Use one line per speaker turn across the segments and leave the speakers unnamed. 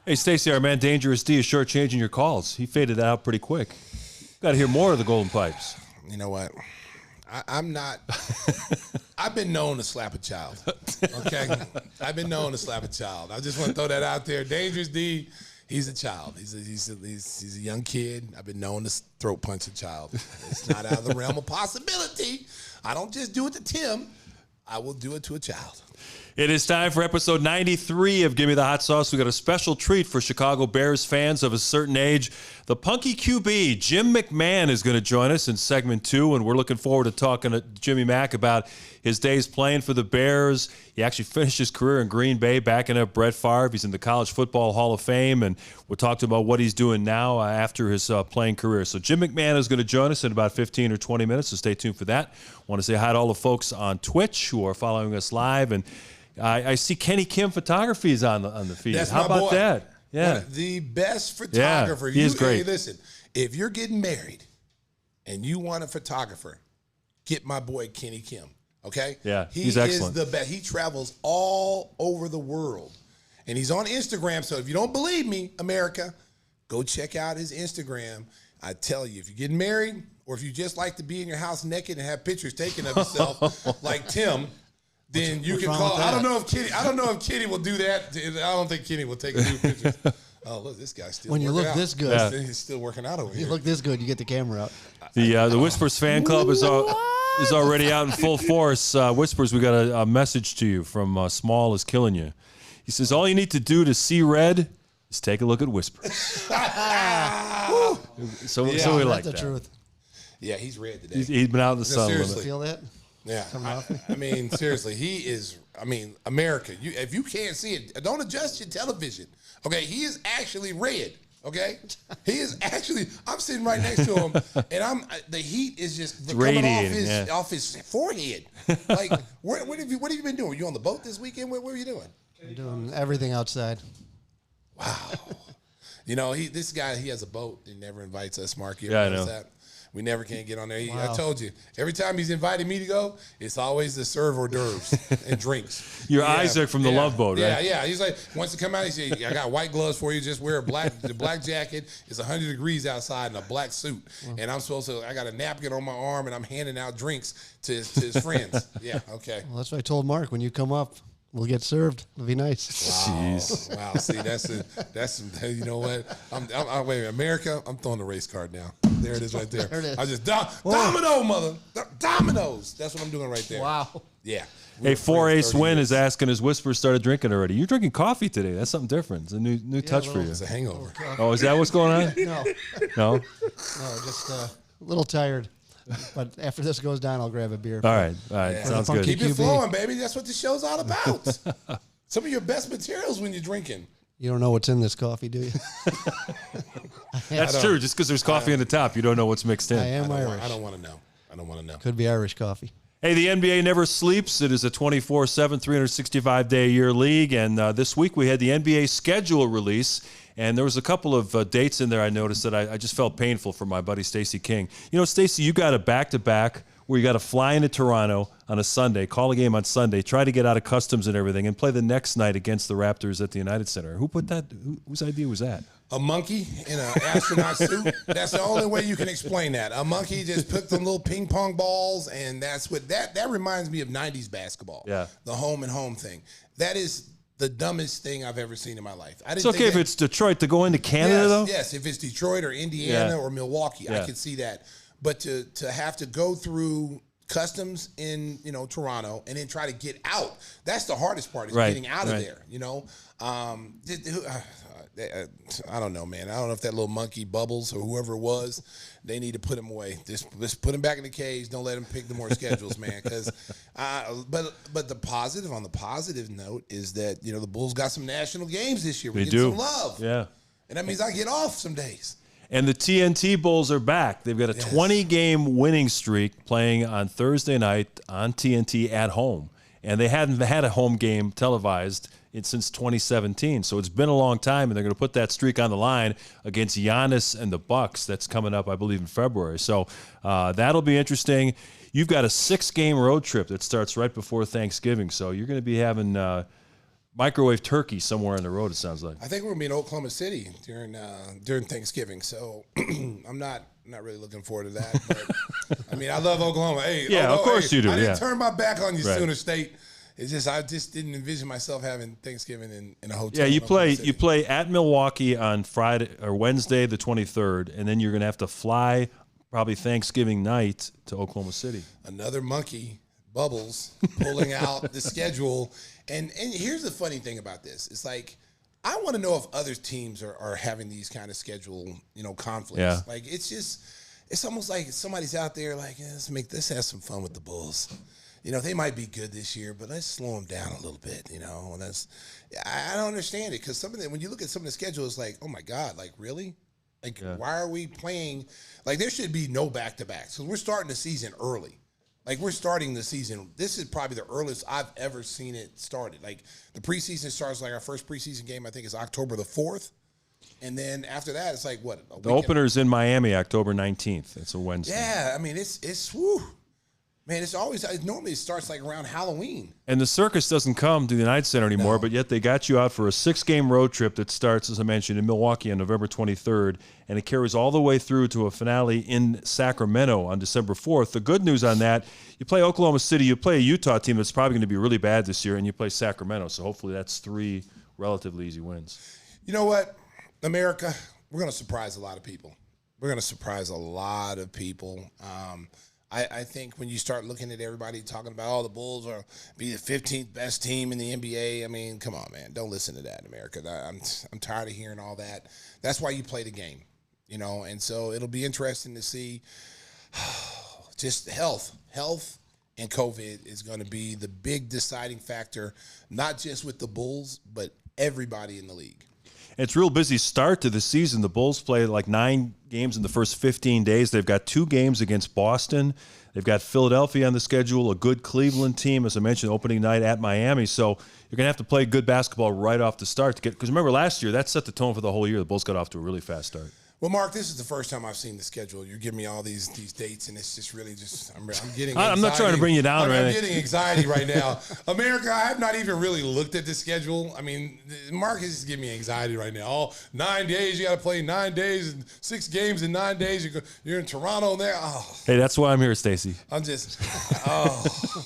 Hey, Stacey, our man Dangerous D is shortchanging your calls. He faded out pretty quick. Got to hear more of the Golden Pipes.
You know what? I'm not. I've been known to slap a child. Okay, I've been known to slap a child. I just want to throw that out there. Dangerous D, he's a child. He's a young kid. I've been known to throat punch a child. It's not out of the realm of possibility. I don't just do it to Tim. I will do it to a child.
It is time for episode 93 of Gimme the Hot Sauce. We got a special treat for Chicago Bears fans of a certain age. The punky QB, Jim McMahon, is going to join us in segment 2, and we're looking forward to talking to Jimmy Mac about his days playing for the Bears. He actually finished his career in Green Bay, backing up Brett Farve. He's in the College Football Hall of Fame, and we'll talk to him about what he's doing now after his playing career. So Jim McMahon is going to join us in about 15 or 20 minutes, so stay tuned for that. I want to say hi to all the folks on Twitch who are following us live, and I see Kenny Kim Photography is on the feed.
That's
How about
boy.
that? Yeah.
The best photographer.
Yeah, he is great.
Hey, listen, if you're getting married and you want a photographer, get my boy Kenny Kim, okay?
Yeah,
he's
excellent.
He is the best. He travels all over the world. And he's on Instagram, so if you don't believe me, America, go check out his Instagram. I tell you, if you're getting married or if you just like to be in your house naked and have pictures taken of yourself like Tim, then you can call. I don't know if Kitty will do that. I don't think Kitty will take new pictures. Oh, look, this guy's still.
When you look this good,
he's still working out over here.
You look this good, you get the camera out.
The Whispers fan club is already out in full force. Whispers, we got a message to you from Small is Killing You. He says, all you need to do to see red is take a look at Whispers. so we like that.
That's the truth.
Yeah, he's red today.
He's been out in the sun.
Seriously.
Feel that?
Yeah, I mean, seriously, he is. I mean, America. If you can't see it, don't adjust your television. Okay, he is actually red. Okay, he is actually. I'm sitting right next to him, and the heat is just coming off his forehead. Like, what have you been doing? Were you on the boat this weekend? What were you doing?
I'm doing everything outside.
Wow. You know, this guy, he has a boat. He never invites us, Mark. You
yeah, I know.
That? We never can get on there.
Wow.
I told you, every time he's invited me to go, it's always to serve hors d'oeuvres and drinks.
You're Isaac from the Love Boat, right?
Yeah. He's like, wants to come out, he said, I got white gloves for you. Just wear the black jacket. It's 100 degrees outside in a black suit. And I'm supposed to, I got a napkin on my arm, and I'm handing out drinks to his friends. Yeah, okay.
Well, that's what I told Mark. When you come up, we'll get served. It'll be nice.
Wow.
Jeez.
Wow. See, that's you know what? I'm wait a minute. America, I'm throwing the race card now. There it is right there.
There it is.
I just dominoes. That's what I'm doing right there.
Wow.
Yeah.
Hey, 4-Ace Win is asking, his Whispers started drinking already? You're drinking coffee today. That's something different. It's a new touch for you.
It's a hangover.
Oh, is that what's going on?
No,
No?
just a little tired. But after this goes down, I'll grab a beer.
All right.
Yeah.
Sounds good.
Keep it flowing, baby. That's what the show's all about. Some of your best materials when you're drinking.
You don't know what's in this coffee, do you?
That's true. Just because there's coffee on the top, you don't know what's mixed in.
I am Irish.
I don't want to know.
Could be Irish coffee.
Hey, the NBA never sleeps. It is a 24/7, 365-day-a-year league, and this week we had the NBA schedule release, and there was a couple of dates in there I noticed that I just felt painful for my buddy Stacey King. You know, Stacey, you got a back-to-back where you got to fly into Toronto on a Sunday, call a game on Sunday, try to get out of customs and everything, and play the next night against the Raptors at the United Center. Who put that? Whose idea was that?
A monkey in an astronaut suit. That's the only way you can explain that. A monkey just put some little ping pong balls, and that's what that reminds me of 90s basketball.
Yeah.
The home and home thing. That is the dumbest thing I've ever seen in my life.
It's okay if it's Detroit to go into Canada, though?
Yes, if it's Detroit or Indiana or Milwaukee, I can see that. But to have to go through customs in, Toronto and then try to get out, that's the hardest part is getting out of there, I don't know, man. I don't know if that little monkey Bubbles or whoever it was, they need to put him away. Just put him back in the cage. Don't let him pick the more schedules, man. Because, but the positive note is that the Bulls got some national games this year. We get some love.
Yeah,
and that means I get off some days.
And the TNT Bulls are back. They've got a 20-game winning streak playing on Thursday night on TNT at home. And they hadn't had a home game televised since 2017. So it's been a long time, and they're going to put that streak on the line against Giannis and the Bucks. That's coming up, I believe, in February. So that'll be interesting. You've got a 6-game road trip that starts right before Thanksgiving. So you're going to be having microwave turkey somewhere on the road, it sounds like.
I think we're gonna be in Oklahoma City during Thanksgiving, so I'm not really looking forward to that. But I mean, I love Oklahoma. Hey,
yeah, of course you do.
I didn't
yeah.
turn my back on you,
Right.
Sooner State. It's just I just didn't envision myself having Thanksgiving in a hotel.
Yeah, you
in Oklahoma City.
you play at Milwaukee on Friday or Wednesday the 23rd, and then you're going to have to fly probably Thanksgiving night to Oklahoma City.
Another monkey, Bubbles, pulling out the schedule. And here's the funny thing about this. It's like I want to know if other teams are having these kind of schedule, conflicts.
Yeah.
Like it's almost like somebody's out there like, let's have some fun with the Bulls. They might be good this year, but let's slow them down a little bit, And I don't understand it because when you look at some of the schedule, it's like, oh my God, like really? Like, why are we playing? Like, there should be no back-to-backs because we're starting the season early. Like, we're starting the season. This is probably the earliest I've ever seen it started. Like, the preseason starts, like, our first preseason game, I think, is October the 4th. And then after that, it's like, what?
The opener's in Miami, October 19th. It's a Wednesday.
Yeah, I mean, it's whew. Man, normally it starts like around Halloween.
And the circus doesn't come to the United Center anymore, but yet they got you out for a 6-game road trip that starts, as I mentioned, in Milwaukee on November 23rd, and it carries all the way through to a finale in Sacramento on December 4th. The good news on that, you play Oklahoma City, you play a Utah team that's probably going to be really bad this year, and you play Sacramento, so hopefully that's 3 relatively easy wins.
You know what, America, we're going to surprise a lot of people. We're going to surprise a lot of people. I think when you start looking at everybody talking about, the Bulls are be the 15th best team in the NBA, I mean, come on, man. Don't listen to that, America. I'm tired of hearing all that. That's why you play the game, and so it'll be interesting to see just health and COVID is going to be the big deciding factor, not just with the Bulls, but everybody in the league.
It's a real busy start to the season. The Bulls play like 9 games in the first 15 days. They've got 2 games against Boston. They've got Philadelphia on the schedule, a good Cleveland team, as I mentioned, opening night at Miami. So you're going to have to play good basketball right off the start to get. Because remember, last year, that set the tone for the whole year. The Bulls got off to a really fast start.
Well, Mark, this is the first time I've seen the schedule. You're giving me all these dates, and it's just really I'm getting anxiety.
I'm not trying to bring you down or anything.
I'm getting anxiety right now. America, I have not even really looked at the schedule. I mean, Mark is just giving me anxiety right now. Oh, 9 days, you got to play 9 days and 6 games in 9 days. You're in Toronto there. Oh.
Hey, that's why I'm here, Stacey.
I'm just, oh.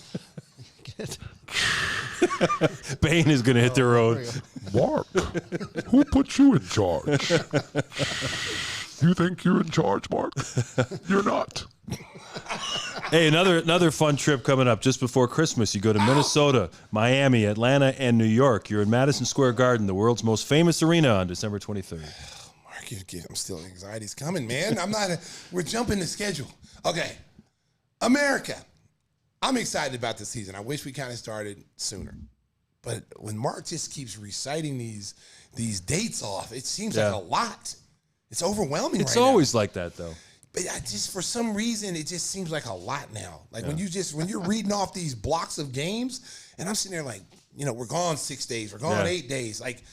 Bane is going to hit the road.
Mark, who put you in charge? You think you're in charge, Mark? You're not.
Hey, another fun trip coming up just before Christmas. You go to Minnesota, Miami, Atlanta, and New York. You're in Madison Square Garden, the world's most famous arena, on December 23rd.
Mark, I'm still, anxiety's coming, man. We're jumping the schedule. Okay, America. I'm excited about the season. I wish we kind of started sooner. But when Mark just keeps reciting these dates off, it seems like a lot. It's overwhelming
It's
right now.
always like that, though.
But for some reason, it just seems like a lot now. Like when you're reading off these blocks of games, and I'm sitting there like, we're gone 6 days, we're gone 8 days. Like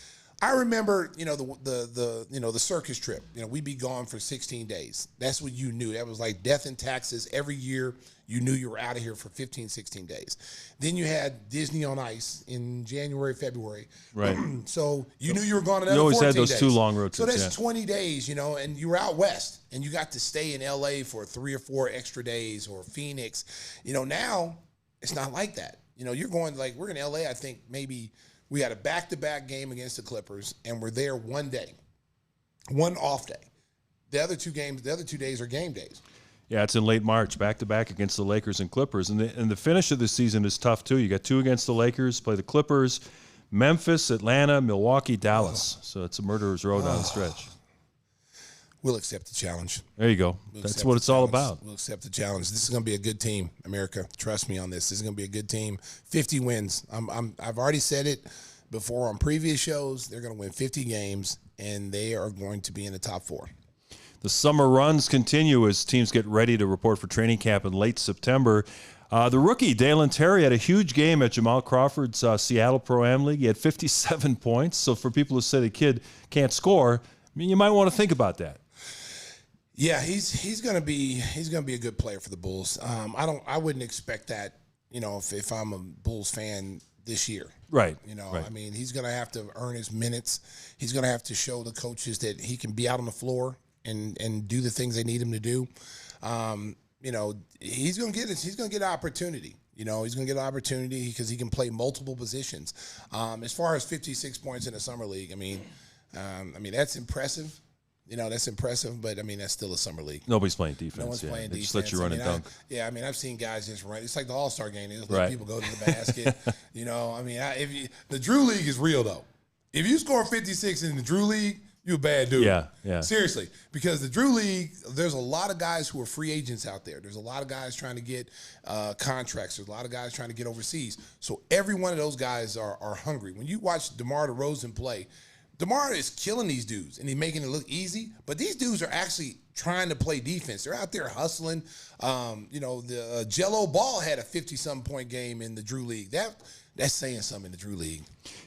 I remember, the circus trip. We'd be gone for 16 days. That's what you knew. That was like death and taxes every year. You knew you were out of here for 15, 16 days. Then you had Disney on Ice in January, February.
Right.
So you knew you were gone another 14 days.
You always had those 2 long road trips.
So that's 20 days, and you were out west, and you got to stay in L.A. for 3 or 4 extra days, or Phoenix. Now it's not like that. You're going like we're in L.A. I think maybe we had a back-to-back game against the Clippers, and we're there one day, one off day. The other 2 days are game days.
Yeah, it's in late March, back-to-back against the Lakers and Clippers. And the finish of the season is tough, too. You got 2 against the Lakers, play the Clippers, Memphis, Atlanta, Milwaukee, Dallas. So it's a murderer's row down the stretch.
We'll accept the challenge.
There you go. That's what it's all about.
We'll accept the challenge. This is going to be a good team, America. Trust me on this. This is going to be a good team. 50 wins. I've already said it before on previous shows. They're going to win 50 games, and they are going to be in the top 4.
The summer runs continue as teams get ready to report for training camp in late September. The rookie, Dalen Terry, had a huge game at Jamal Crawford's Seattle Pro-Am League. He had 57 points. So for people who say the kid can't score, you might want to think about that.
Yeah, he's gonna be a good player for the Bulls. I wouldn't expect that. If I'm a Bulls fan, this year.
Right.
I mean, he's going to have to earn his minutes. He's going to have to show the coaches that he can be out on the floor and do the things they need him to do. He's going to get an opportunity. He's going to get an opportunity because he can play multiple positions. As far as 56 points in the summer league, I mean, that's impressive. That's impressive, but that's still a summer league.
Nobody's playing defense.
No one's playing defense.
Just let you run and dunk.
I've seen guys just run. It's like the All-Star game. They just let people go to the basket. The Drew League is real though. If you score 56 in the Drew League, you're a bad dude.
Yeah.
Seriously, because the Drew League, there's a lot of guys who are free agents out there. There's a lot of guys trying to get contracts. There's a lot of guys trying to get overseas. So every one of those guys are hungry. When you watch DeMar DeRozan play, DeMar is killing these dudes, and he's making it look easy. But these dudes are actually trying to play defense. They're out there hustling. The Jello Ball had a 50-something point game in the Drew League. That's saying something in the Drew League.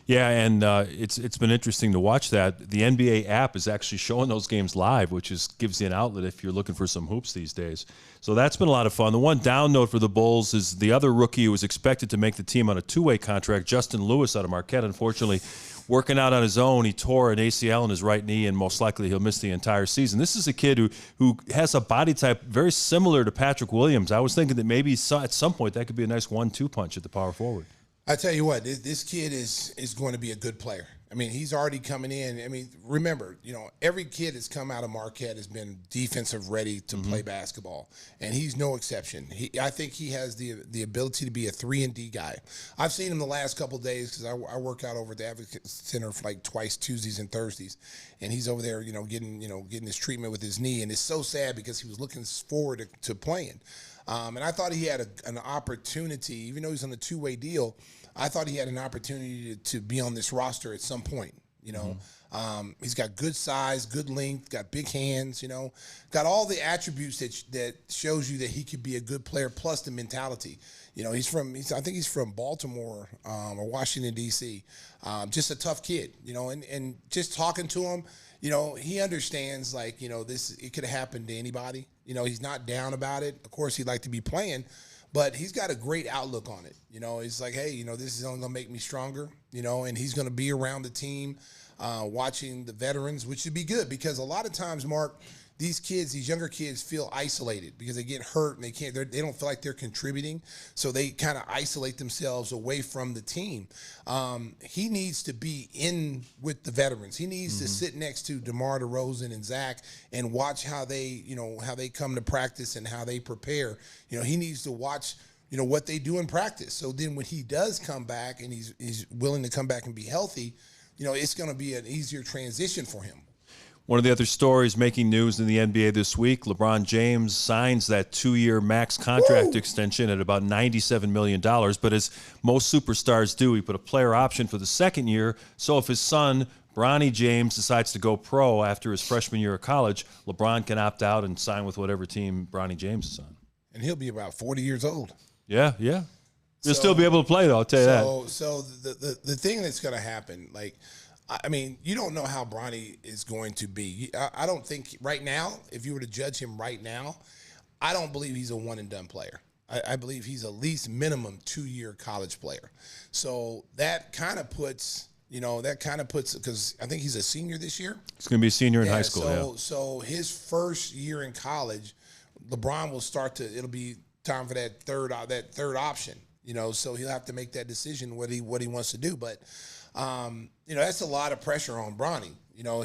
Yeah, and it's been interesting to watch that. The NBA app is actually showing those games live, which gives you an outlet if you're looking for some hoops these days. So that's been a lot of fun. The one down note for the Bulls is the other rookie who was expected to make the team on a two-way contract, Justin Lewis out of Marquette, unfortunately, working out on his own, he tore an ACL in his right knee, and most likely he'll miss the entire season. This is a kid who has a body type very similar to Patrick Williams. I was thinking that maybe at some point that could be a nice 1-2 punch at the power forward.
I tell you what, this kid is going to be a good player. He's already coming in. Remember, every kid that's come out of Marquette has been defensive ready to play basketball, and he's no exception. I think he has the ability to be a 3-and-D guy. I've seen him the last couple of days because I work out over at the Advocate Center for like twice Tuesdays and Thursdays, and he's over there, getting his treatment with his knee, and it's so sad because he was looking forward to playing. And I thought he had an opportunity, even though he's on a two-way deal. I thought he had an opportunity to be on this roster at some point. He's got good size, good length, got big hands. Got all the attributes that shows you that he could be a good player. Plus the mentality. I think he's from Baltimore or Washington D.C. Just a tough kid. And just talking to him. He understands this. It could have happened to anybody. He's not down about it. Of course, he'd like to be playing, but he's got a great outlook on it. He's like, hey, this is only gonna make me stronger. And he's gonna be around the team, watching the veterans, which would be good because a lot of times, Mark, these younger kids feel isolated because they get hurt and they don't feel like they're contributing. So they kind of isolate themselves away from the team. He needs to be in with the veterans. He needs to sit next to DeMar DeRozan and Zach and watch how they come to practice and how they prepare. He needs to watch, what they do in practice. So then when he does come back and he's willing to come back and be healthy, it's going to be an easier transition for him.
One of the other stories making news in the NBA this week, LeBron James signs that 2-year max contract extension at about $97 million. But as most superstars do, he put a player option for the second year. So if his son, Bronny James, decides to go pro after his freshman year of college, LeBron can opt out and sign with whatever team Bronny James is on.
And he'll be about 40 years old.
Yeah. He'll still be able to play, though, I'll tell you that.
So the thing that's going to happen, you don't know how Bronny is going to be. I don't think right now, if you were to judge him right now, I don't believe he's a one-and-done player. I believe he's at least minimum 2-year college player. So that kind of puts, because I think he's a senior this year.
He's going to be a senior in high school,
So his first year in college, LeBron will it'll be time for that third option, so he'll have to make that decision what he wants to do. But that's a lot of pressure on Bronny.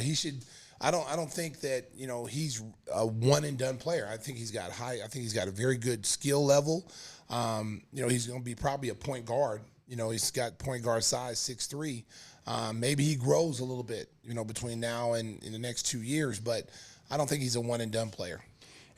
He should. I don't think that he's a one and done player. I think he's got a very good skill level. He's going to be probably a point guard. He's got point guard size, 6'3". Maybe he grows a little bit, between now and in the next 2 years. But I don't think he's a one and done player.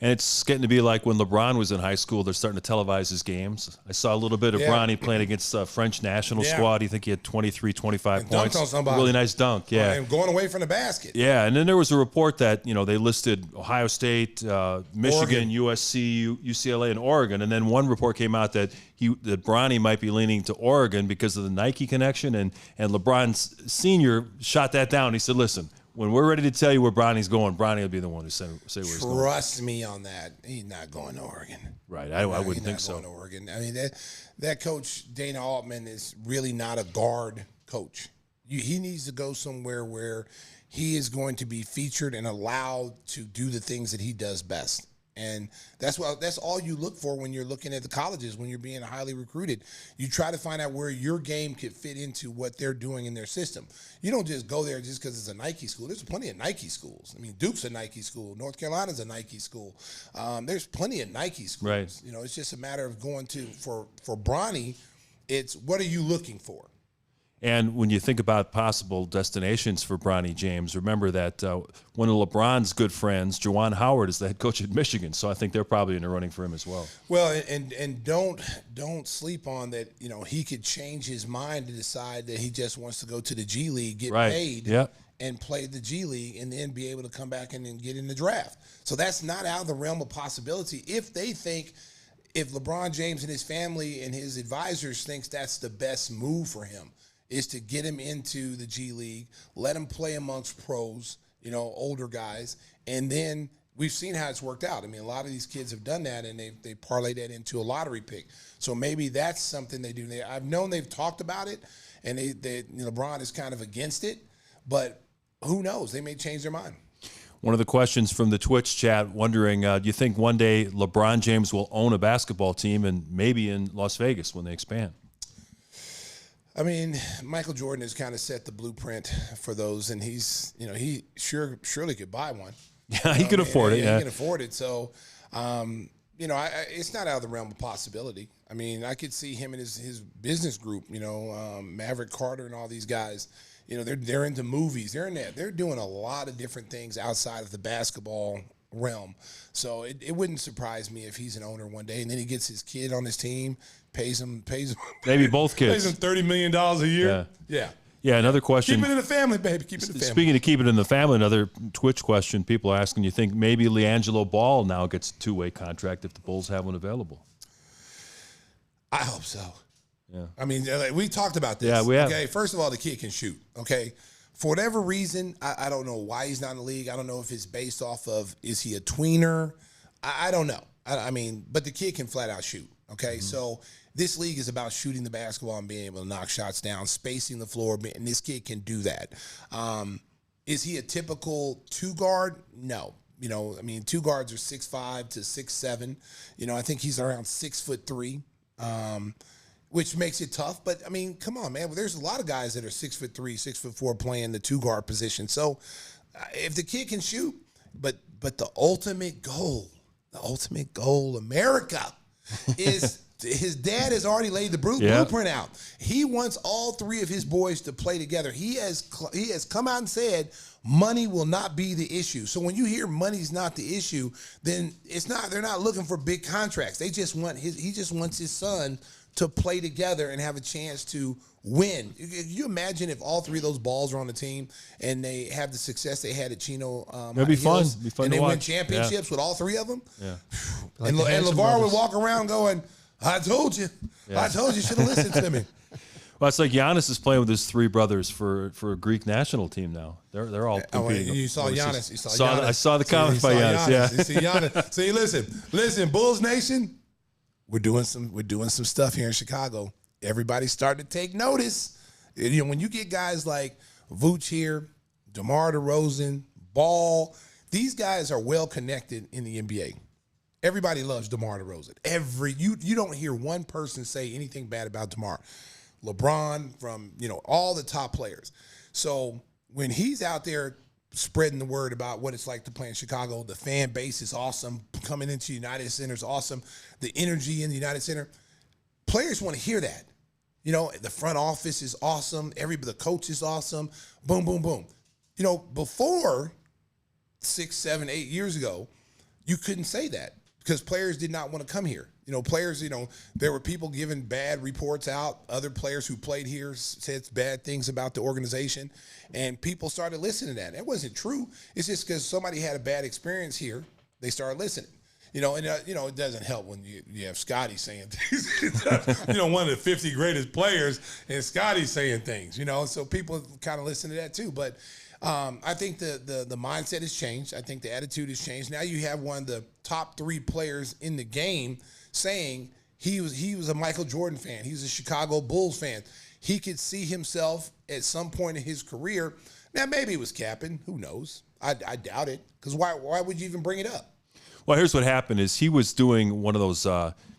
And it's getting to be like when LeBron was in high school, they're starting to televise his games. I saw a little bit of Bronny playing against the French national squad. I think he had 23, 25 points.
Dunked on somebody.
Really nice dunk, yeah.
And going away from the basket.
Yeah, and then there was a report that, they listed Ohio State, Michigan, USC, UCLA, and Oregon. And then one report came out that Bronny might be leaning to Oregon because of the Nike connection. And LeBron Sr. shot that down. He said, listen, when we're ready to tell you where Bronny's going, Bronny will be the one to say where he's going.
Trust me on that. He's not going to Oregon.
Right. I wouldn't
He's
think
not
so.
going to Oregon. I mean, that coach, Dana Altman, is really not a guard coach. He needs to go somewhere where he is going to be featured and allowed to do the things that he does best. And that's all you look for when you're looking at the colleges, when you're being highly recruited. You try to find out where your game could fit into what they're doing in their system. You don't just go there just because it's a Nike school. There's plenty of Nike schools. I mean, Duke's a Nike school. North Carolina's a Nike school. There's plenty of Nike schools.
Right.
You know, it's just a matter of going to, for Bronny, it's what are you looking for?
And when you think about possible destinations for Bronny James, remember that one of LeBron's good friends, Juwan Howard, is the head coach at Michigan. So I think they're probably in the running for him as well.
Well, and don't sleep on that. You know, he could change his mind to decide that he just wants to go to the G League, get paid, and play the G League, and then be able to come back and then get in the draft. So that's not out of the realm of possibility. If they think, if LeBron James and his family and his advisors thinks that's the best move for him, is to get him into the G League, let him play amongst pros, you know, older guys, and then we've seen how it's worked out. I mean, a lot of these kids have done that, and they parlay that into a lottery pick. So maybe that's something they do. I've known they've talked about it, and LeBron is kind of against it, but who knows? They may change their mind.
One of the questions from the Twitch chat wondering, do you think one day LeBron James will own a basketball team and maybe in Las Vegas when they expand?
I mean, Michael Jordan has kind of set the blueprint for those, and he's, you know, he surely could buy one.
Yeah, he could afford it.
Yeah, he can afford it. So, you know, it's not out of the realm of possibility. I mean, I could see him and his business group, you know, Maverick Carter and all these guys. You know, they're into movies. They're doing a lot of different things outside of the basketball realm. So it wouldn't surprise me if he's an owner one day, and then he gets his kid on his team. Pays him
maybe both kids.
Pays him $30 million a year.
Yeah. Another question.
Keep it in the family, baby. Keep it in the family.
Speaking of keep it in the family, another Twitch question. People are asking, you think maybe LeAngelo Ball now gets a two-way contract if the Bulls have one available?
I hope so.
Yeah.
I mean, we talked about this.
Yeah, we have.
Okay, first of all, the kid can shoot. Okay. For whatever reason, I don't know why he's not in the league. I don't know if it's based off of, is he a tweener? I don't know. I mean, but the kid can flat out shoot. Okay. Mm-hmm. So this league is about shooting the basketball and being able to knock shots down, spacing the floor, and this kid can do that. Is he a typical two guard? No. You know, I mean, two guards are 6'5" to 6'7". You know, I think he's around 6'3", which makes it tough. But I mean, come on, man. Well, there's a lot of guys that are 6'3", 6'4" playing the two guard position. So if the kid can shoot, but the ultimate goal, America, is his dad has already laid the blueprint out. He wants all three of his boys to play together. He has come out and said money will not be the issue. So when you hear money's not the issue, then it's not. They're not looking for big contracts. They just want he just wants his son to play together and have a chance to win. You imagine if all three of those balls are on the team and they have the success they had at Chino.
It'd be fun. It'd be fun
and
to
they
watch.
win championships with all three of them.
Yeah.
And LeVar would walk around going, I told you. Yeah. I told you should have listened to me.
Well, it's like Giannis is playing with his three brothers for a Greek national team now. They're all competing.
You saw Giannis.
I saw the comment by Giannis. Yeah.
You see Giannis. See, listen, Bulls Nation. We're doing some stuff here in Chicago. Everybody's starting to take notice. You know, when you get guys like Vooch here, DeMar DeRozan, Ball, these guys are well connected in the NBA. Everybody loves DeMar DeRozan. You don't hear one person say anything bad about DeMar. LeBron, from all the top players. So when he's out there spreading the word about what it's like to play in Chicago, the fan base is awesome. Coming into United Center is awesome. The energy in the United Center, players want to hear that. The front office is awesome. The coach is awesome. Boom, boom, boom. Before 6, 7, 8 years ago, you couldn't say that because players did not want to come here. Players, there were people giving bad reports out. Other players who played here said bad things about the organization, and people started listening to that. It wasn't true. It's just because somebody had a bad experience here, they started listening. It doesn't help when you have Scotty saying things. One of the 50 greatest players, and Scotty saying things. So people kind of listen to that too. But I think the mindset has changed. I think the attitude has changed. Now you have one of the top 3 players in the game saying he was a Michael Jordan fan. He was a Chicago Bulls fan. He could see himself at some point in his career. Now maybe he was capping. Who knows? I doubt it. Because why would you even bring it up?
Well, here's what happened is he was doing one of those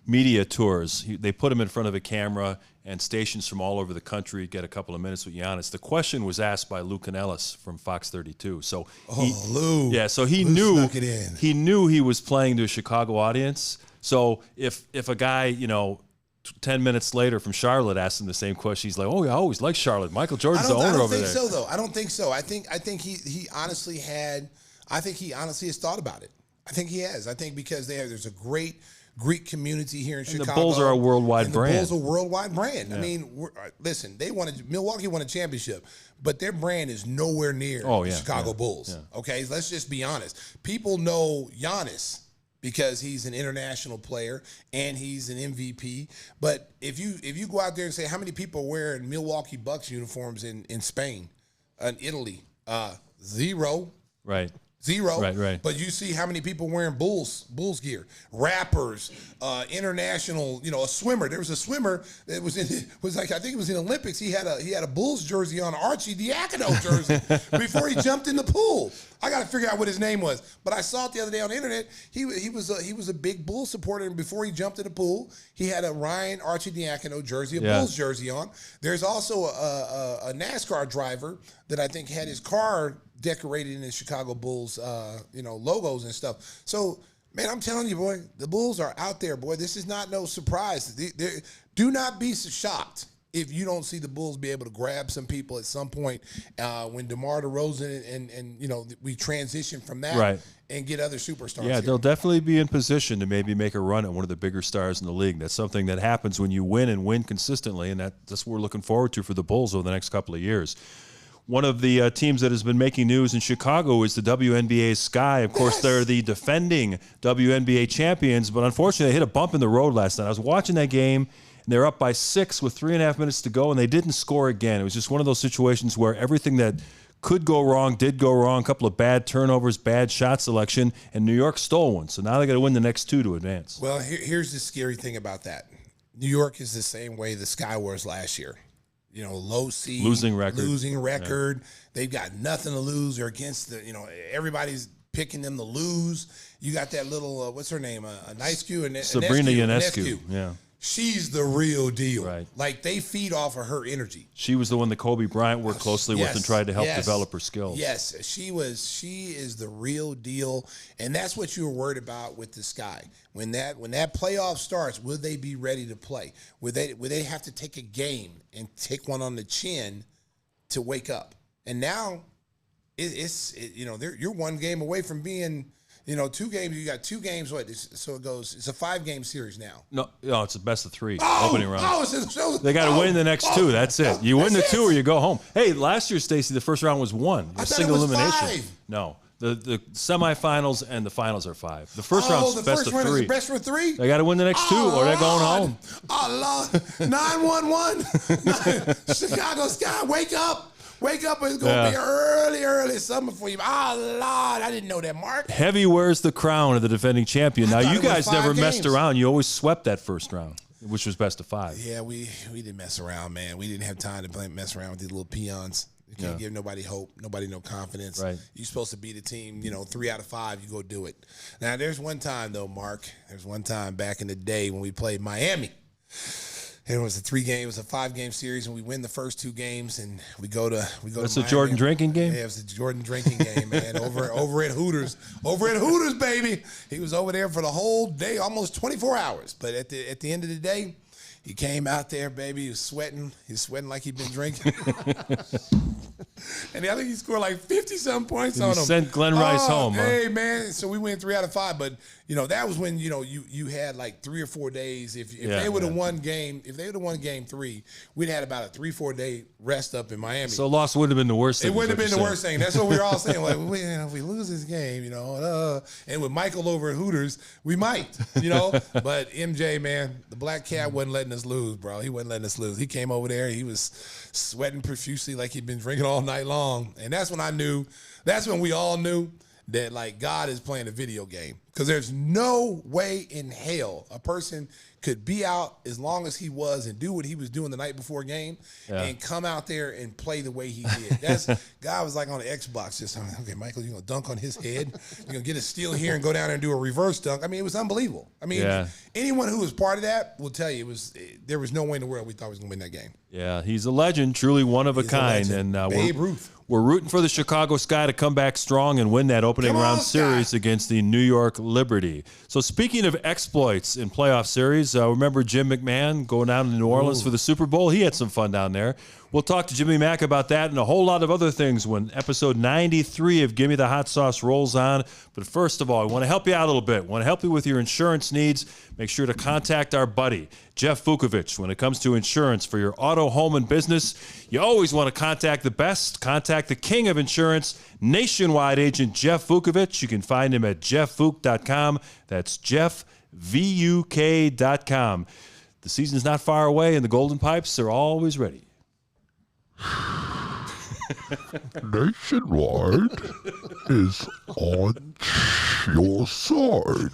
media tours. They put him in front of a camera, and stations from all over the country get a couple of minutes with Giannis. The question was asked by Lou Canellis from Fox 32. So
Lou.
Yeah, so he
Lou
knew
snuck it in.
he knew he was playing to a Chicago audience. So if a guy, 10 minutes later from Charlotte asked him the same question, he's like, "Oh, yeah, I always liked Charlotte. Michael Jordan's the owner over there."
I don't think so, though. I don't think so. I think he honestly has thought about it. I think he has. I think because there's a great Greek community here in Chicago.
The Bulls are a worldwide brand.
The Bulls are a worldwide brand. Yeah. I mean, listen, Milwaukee won a championship, but their brand is nowhere near the Chicago Bulls. Yeah. Okay, let's just be honest. People know Giannis because he's an international player and he's an MVP. But if you go out there and say how many people are wearing Milwaukee Bucks uniforms in Spain, in Italy, 0.
Right.
0.
Right.
But you see how many people wearing Bulls gear, rappers, international. A swimmer. There was a swimmer that was like I think it was in Olympics. He had a Bulls jersey on, Archie Diacono jersey before he jumped in the pool. I got to figure out what his name was, but I saw it the other day on the internet. He was a big Bulls supporter, and before he jumped in the pool, he had a Ryan Archie Diacono jersey, Bulls jersey on. There's also a NASCAR driver that I think had his car decorated in the Chicago Bulls, logos and stuff. So, man, I'm telling you, boy, the Bulls are out there, boy. This is not no surprise. Do not be shocked if you don't see the Bulls be able to grab some people at some point when DeMar DeRozan and we transition from that and get other superstars.
Yeah, they'll definitely be in position to maybe make a run at one of the bigger stars in the league. That's something that happens when you win and win consistently, and that's what we're looking forward to for the Bulls over the next couple of years. One of the teams that has been making news in Chicago is the WNBA Sky. Of course, they're the defending WNBA champions, but unfortunately, they hit a bump in the road last night. I was watching that game, and they're up by 6 with 3.5 minutes to go, and they didn't score again. It was just one of those situations where everything that could go wrong did go wrong. A couple of bad turnovers, bad shot selection, and New York stole one. So now they got to win the next 2 to advance.
Well, here's the scary thing about that. New York is the same way the Sky was last year. Low seed, losing record. Yeah. They've got nothing to lose. They're against everybody's picking them to lose. You got that little, what's her name? Ionescu.
Sabrina Ionescu. Yeah.
She's the real deal.
Right.
Like, they feed off of her energy.
She was the one that Kobe Bryant worked closely with and tried to help develop her skills.
Yes, she is the real deal, and that's what you were worried about with the Sky. When that playoff starts, will they be ready to play? Will they have to take a game and take one on the chin to wake up? And now, you're one game away from being. 2 games. You got 2 games. So it goes. It's a 5-game series now.
No, it's a best of 3 opening round. They got to win the next 2. That's it. You win the 2 or you go home. Hey, last year, Stacey, the first round was 1.
I thought it was
elimination.
5.
No, the semifinals and the finals are 5. The first round's best of 3.
Is best for 3.
They got to win the next 2 or they're going home.
Oh Lord, 911. Chicago Sky, wake up. Wake up, it's going to be early summer for you. Oh, Lord, I didn't know that, Mark.
Heavy wears the crown of the defending champion. Now, you guys never messed around. You always swept that first round, which was best of 5.
Yeah, we didn't mess around, man. We didn't have time to mess around with these little peons. You can't give nobody hope, nobody no confidence.
Right.
You're supposed to beat a team, 3 out of 5, you go do it. Now, there's one time, though, Mark. There's one time back in the day when we played Miami. It was a 5-game series, and we win the first 2 games, and we go to
That's
to
a Jordan drinking game?
Yeah, it was a Jordan drinking game, man. Over at Hooters. Over at Hooters, baby. He was over there for the whole day, almost 24 hours. But at the end of the day, he came out there, baby. He was sweating. He was sweating like he'd been drinking. And I think he scored like 50-something points on him.
Sent Glenn Rice home.
Hey, man. So we win 3 out of 5. But, that was when, you had like 3 or 4 days. If they would have won game 3, we'd had about a 3-4 day rest up in Miami.
So loss wouldn't have been the worst thing.
It wouldn't have been the worst thing. That's what we were all saying. Like, if we lose this game, and with Michael over at Hooters, we might, But MJ, man, the black cat wasn't letting us lose, bro. He wasn't letting us lose. He came over there. He was sweating profusely like he'd been drinking all night long. And that's when we all knew that, like, God is playing a video game. Because there's no way in hell a person could be out as long as he was and do what he was doing the night before a game and come out there and play the way he did. God was like on the Xbox, just, okay, Michael, you're going to dunk on his head. You're going to get a steal here and go down there and do a reverse dunk. I mean, it was unbelievable. I mean, anyone who was part of that will tell you there was no way in the world we thought we was going to win that game.
Yeah, he's a legend, truly one of a kind. And
Babe Ruth.
We're rooting for the Chicago Sky to come back strong and win that opening round series against the New York Liberty. So speaking of exploits in playoff series, remember Jim McMahon going down to New Orleans for the Super Bowl? He had some fun down there. We'll talk to Jimmy Mack about that and a whole lot of other things when episode 93 of Gimme the Hot Sauce rolls on. But first of all, I want to help you out a little bit. Want to help you with your insurance needs? Make sure to contact our buddy, Jeff Vukovic. When it comes to insurance for your auto, home, and business, you always want to contact the best. Contact the king of insurance, nationwide agent Jeff Vukovic. You can find him at jeffvuk.com. That's jeffvuk.com. The season's not far away, and the Golden Pipes are always ready.
Nationwide is on your side.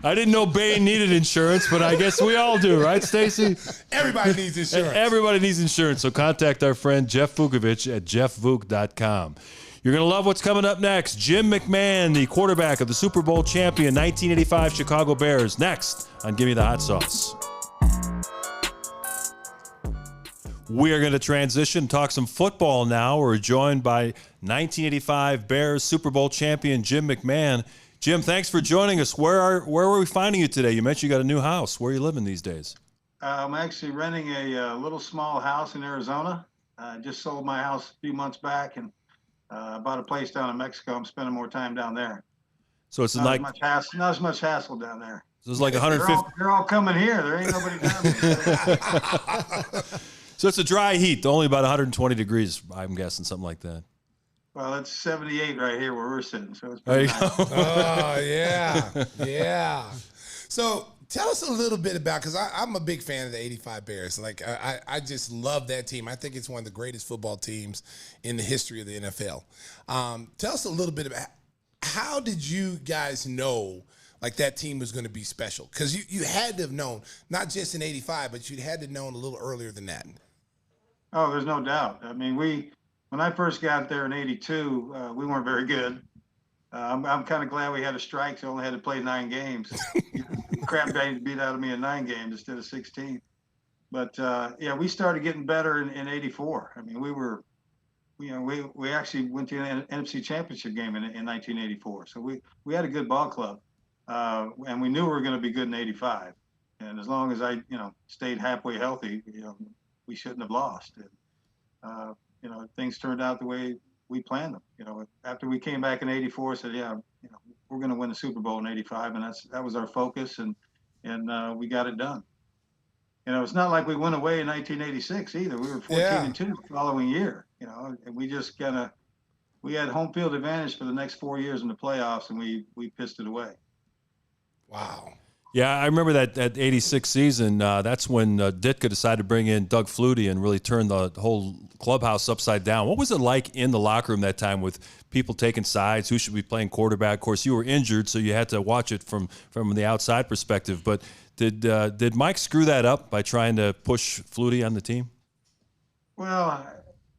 I didn't know Bane needed insurance, but I guess we all do, right, Stacey?
Everybody needs insurance.
Everybody needs insurance, so contact our friend Jeff Vukovic at jeffvuk.com. You're going to love what's coming up next. Jim McMahon, the quarterback of the Super Bowl champion 1985 Chicago Bears, next on Gimme the Hot Sauce. We are going to transition, talk some football now. We're joined by 1985 Bears Super Bowl champion Jim McMahon. Jim, thanks for joining us. Where are we finding you today? You mentioned you got a new house. Where are you living these days?
I'm actually renting a little small house in Arizona. I just sold my house a few months back and bought a place down in Mexico. I'm spending more time down there.
So it's
not as much hassle down there.
So it's like 150.
They're all coming here. There ain't nobody down there.
So it's a dry heat, only about 120 degrees, I'm guessing, something like that.
Well, it's 78 right here where we're sitting, so it's
There you
pretty nice.
go.
Oh, yeah. So tell us a little bit about, because I'm a big fan of the 85 Bears. Like, I just love that team. I think it's one of the greatest football teams in the history of the NFL. Tell us a little bit about, how did you guys know, like, that team was going to be special? Because you had to have known, not just in 85, but you had to have known a little earlier than that.
Oh, there's no doubt. I mean, when I first got there in 82, we weren't very good. I'm kind of glad we had a strike, so I only had to play 9 games. Crap guys beat out of me in 9 games instead of 16. But we started getting better in 84. I mean, we actually went to an NFC Championship game in 1984. So we had a good ball club, and we knew we were going to be good in 85. And as long as I stayed halfway healthy, we shouldn't have lost. And, things turned out the way we planned them. After we came back in 84, said, we're going to win the Super Bowl in 85, and that was our focus, and we got it done. It's not like we went away in 1986 either. We were 14-2 the following year. And we just we had home field advantage for the next 4 years in the playoffs, and we pissed it away.
Wow.
Yeah, I remember that 86 season. That's when Ditka decided to bring in Doug Flutie and really turn the whole clubhouse upside down. What was it like in the locker room that time with people taking sides? Who should be playing quarterback? Of course, you were injured, so you had to watch it from the outside perspective. But did Mike screw that up by trying to push Flutie on the team?
Well,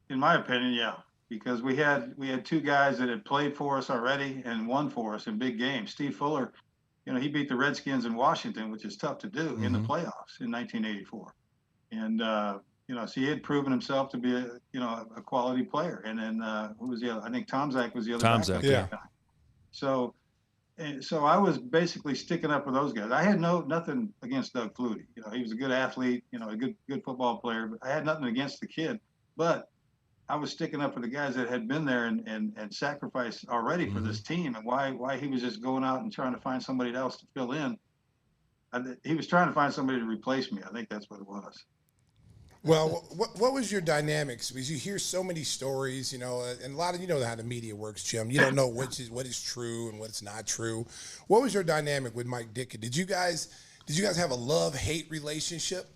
in my opinion, yeah, because we had 2 guys that had played for us already and won for us in big games. Steve Fuller, he beat the Redskins in Washington, which is tough to do in the playoffs in 1984. And, so he had proven himself to be a quality player. And then who was the other? I think Tomczak was the other.
Tomczak,
yeah.
So I was basically sticking up for those guys. I had nothing against Doug Flutie. He was a good athlete, a good football player. But I had nothing against the kid. But I was sticking up for the guys that had been there and sacrificed already for this team, and why he was just going out and trying to find somebody else to fill in. He was trying to find somebody to replace me. I think that's what it was.
Well, what was your dynamics? Because you hear so many stories, and a lot of how the media works, Jim. You don't know what is true and what's not true. What was your dynamic with Mike Ditka? Did you guys have a love-hate relationship?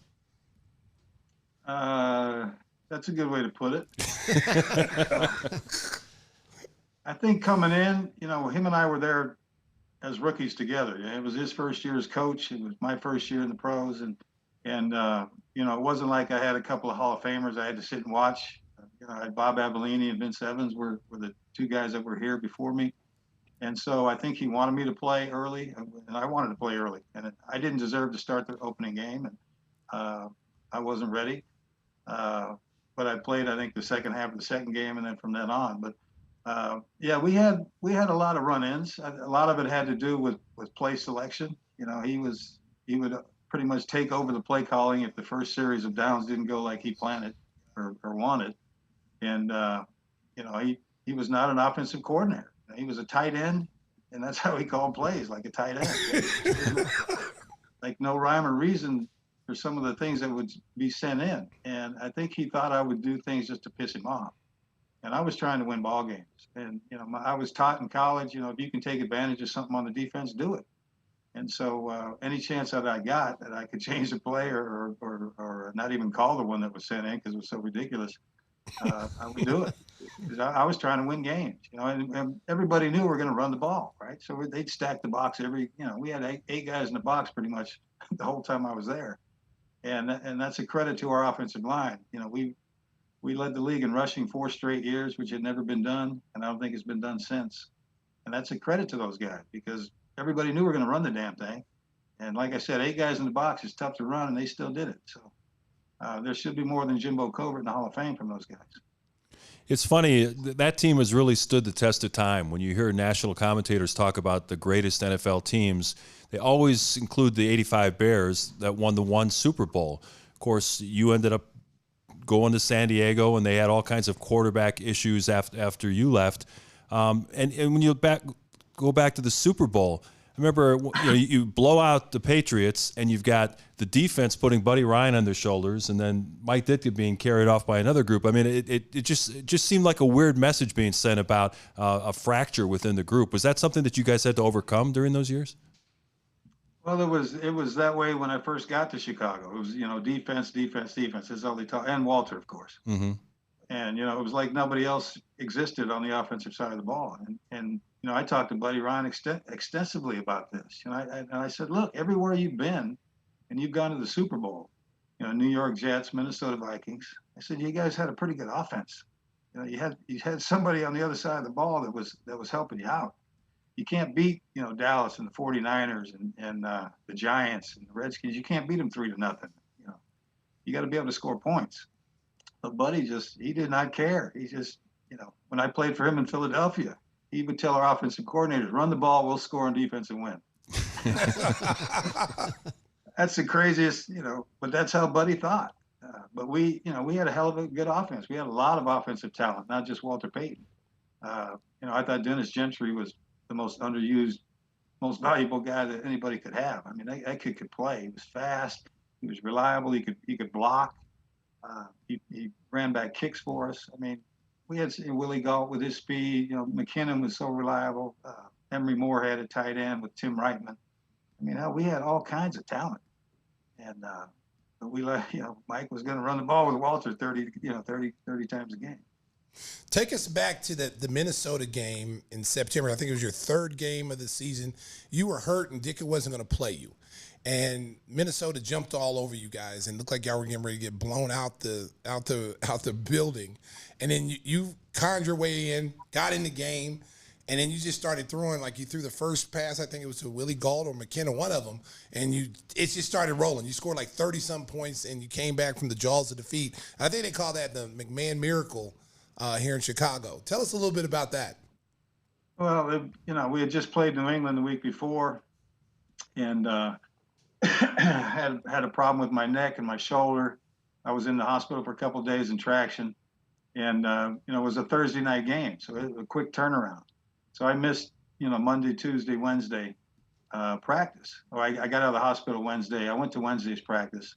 That's a good way to put it. I think coming in, him and I were there as rookies together. It was his first year as coach. It was my first year in the pros, and it wasn't like I had a couple of Hall of Famers I had to sit and watch. I had Bob Abellini and Vince Evans were the two guys that were here before me. And so I think he wanted me to play early, and I wanted to play early. And I didn't deserve to start the opening game, and I wasn't ready. But I played, I think, the second half of the second game, and then from then on. But we had a lot of run-ins. A lot of it had to do with play selection. He would pretty much take over the play calling if the first series of downs didn't go like he planned or wanted. And he was not an offensive coordinator. He was a tight end, and that's how he called plays, like a tight end. Like no rhyme or reason for some of the things that would be sent in. And I think he thought I would do things just to piss him off. And I was trying to win ball games. And, I was taught in college, if you can take advantage of something on the defense, do it. And so any chance that I got that I could change the play or not even call the one that was sent in because it was so ridiculous, I would do it. Because I was trying to win games, and everybody knew we were going to run the ball, right? So they'd stack the box we had eight guys in the box pretty much the whole time I was there. And that's a credit to our offensive line. We led the league in rushing 4 straight years, which had never been done, and I don't think it's been done since. And that's a credit to those guys because everybody knew we were going to run the damn thing. And like I said, 8 guys in the box is tough to run, and they still did it. So there should be more than Jimbo Covert in the Hall of Fame from those guys.
It's funny, that team has really stood the test of time. When you hear national commentators talk about the greatest NFL teams, they always include the 85 Bears that won the 1 Super Bowl. Of course, you ended up going to San Diego, and they had all kinds of quarterback issues after you left. And when you go back to the Super Bowl, I remember you blow out the Patriots, and you've got the defense putting Buddy Ryan on their shoulders, and then Mike Ditka being carried off by another group. I mean, it just seemed like a weird message being sent about a fracture within the group. Was that something that you guys had to overcome during those years?
Well, it was that way when I first got to Chicago. It was defense. That's all they taught, and Walter, of course.
Mm-hmm.
And it was like nobody else existed on the offensive side of the ball. And I talked to Buddy Ryan extensively about this. And I said, look, everywhere you've been, and you've gone to the Super Bowl, New York Jets, Minnesota Vikings. I said, you guys had a pretty good offense. You had somebody on the other side of the ball that was helping you out. You can't beat Dallas and the 49ers and the Giants and the Redskins. You can't beat them 3-0. You got to be able to score points. But Buddy he did not care. He just when I played for him in Philadelphia, he would tell our offensive coordinators, run the ball, we'll score on defense and win. That's the craziest, but that's how Buddy thought. But we had a hell of a good offense. We had a lot of offensive talent, not just Walter Payton. I thought Dennis Gentry was the most underused, most valuable guy that anybody could have. I mean, that kid could play. He was fast. He was reliable. He could block. He ran back kicks for us. I mean, we had Willie Galt with his speed. McKinnon was so reliable. Emery Moore had a tight end with Tim Reitman. I mean, we had all kinds of talent. And but we let Mike was going to run the ball with Walter 30 times a game.
Take us back to the Minnesota game in September. I think it was your 3rd game of the season. You were hurt, and Ditka wasn't going to play you. And Minnesota jumped all over you guys and looked like y'all were getting ready to get blown out the building. And then you conned your way in, got in the game, and then you just started throwing, like you threw the first pass, I think it was to Willie Galt or McKinnon, one of them, and it just started rolling. You scored like 30-some points, and you came back from the jaws of defeat. I think they call that the McMahon Miracle here in Chicago. Tell us a little bit about that.
Well, we had just played New England the week before, and had a problem with my neck and my shoulder. I was in the hospital for a couple of days in traction, And, it was a Thursday night game. So it was a quick turnaround. So I missed, Monday, Tuesday, Wednesday practice. I got out of the hospital Wednesday. I went to Wednesday's practice.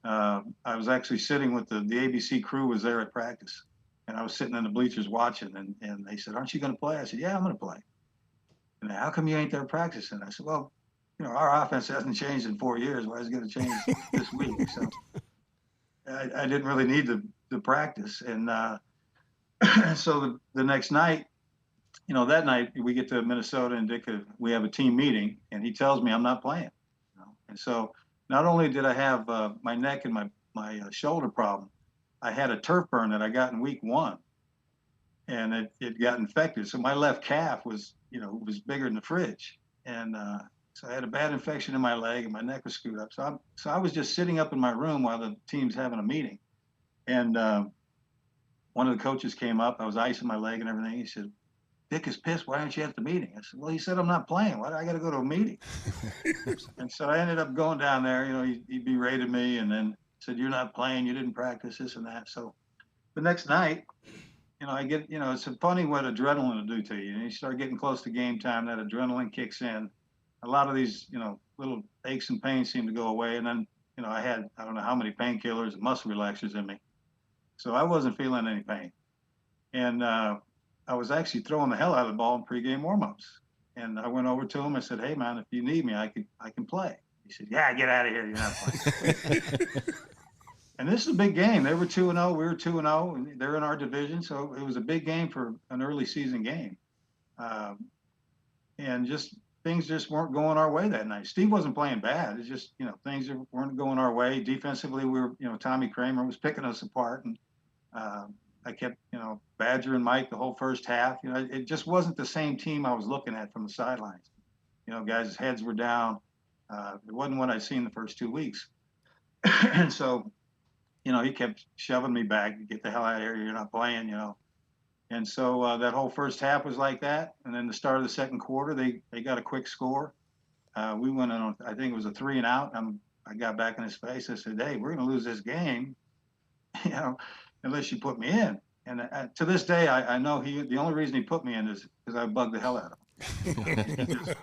I was actually sitting with the ABC crew was there at practice. And I was sitting in the bleachers watching. And they said, "Aren't you going to play?" I said, "Yeah, I'm going to play." And how come you ain't there practicing? I said, "Well, our offense hasn't changed in 4 years. Why is it going to change this week?" So I didn't really need the practice. And so the next night, that night we get to Minnesota and Ditka, we have a team meeting, and he tells me I'm not playing. And so not only did I have my neck and my shoulder problem, I had a turf burn that I got in week 1, and it got infected. So my left calf was bigger than the fridge, and so I had a bad infection in my leg, and my neck was screwed up. So I was just sitting up in my room while the team's having a meeting, and one of the coaches came up. I was icing my leg and everything. He said, "Dick is pissed. Why aren't you at the meeting?" I said, "Well, he said I'm not playing. Why do I got to go to a meeting?" And so I ended up going down there. He berated me and then said, "You're not playing. You didn't practice this and that." So the next night, I get, it's funny what adrenaline will do to you. You start getting close to game time, that adrenaline kicks in. A lot of these, little aches and pains seem to go away. And then, I don't know how many painkillers and muscle relaxers in me. So I wasn't feeling any pain. And I was actually throwing the hell out of the ball in pregame warmups. And I went over to him. I said, "Hey, man, if you need me, I can play." He said, "Yeah, get out of here. You're not playing." And this is a big game. They were 2-0. We were 2-0. And they're in our division. So it was a big game for an early season game. And things just weren't going our way that night. Steve wasn't playing bad. It's just, things weren't going our way. Defensively, we were, Tommy Kramer was picking us apart. And I kept, badgering Mike the whole first half. It just wasn't the same team I was looking at from the sidelines. Guys' heads were down. It wasn't what I'd seen the first 2 weeks. And so, he kept shoving me back. "Get the hell out of here. You're not playing, And so that whole first half was like that. And then the start of the second quarter, they got a quick score. We went on, I think it was a 3 and out. I got back in his face. I said, "Hey, we're going to lose this game, unless you put me in." And to this day, I know the only reason he put me in is because I bugged the hell out of him.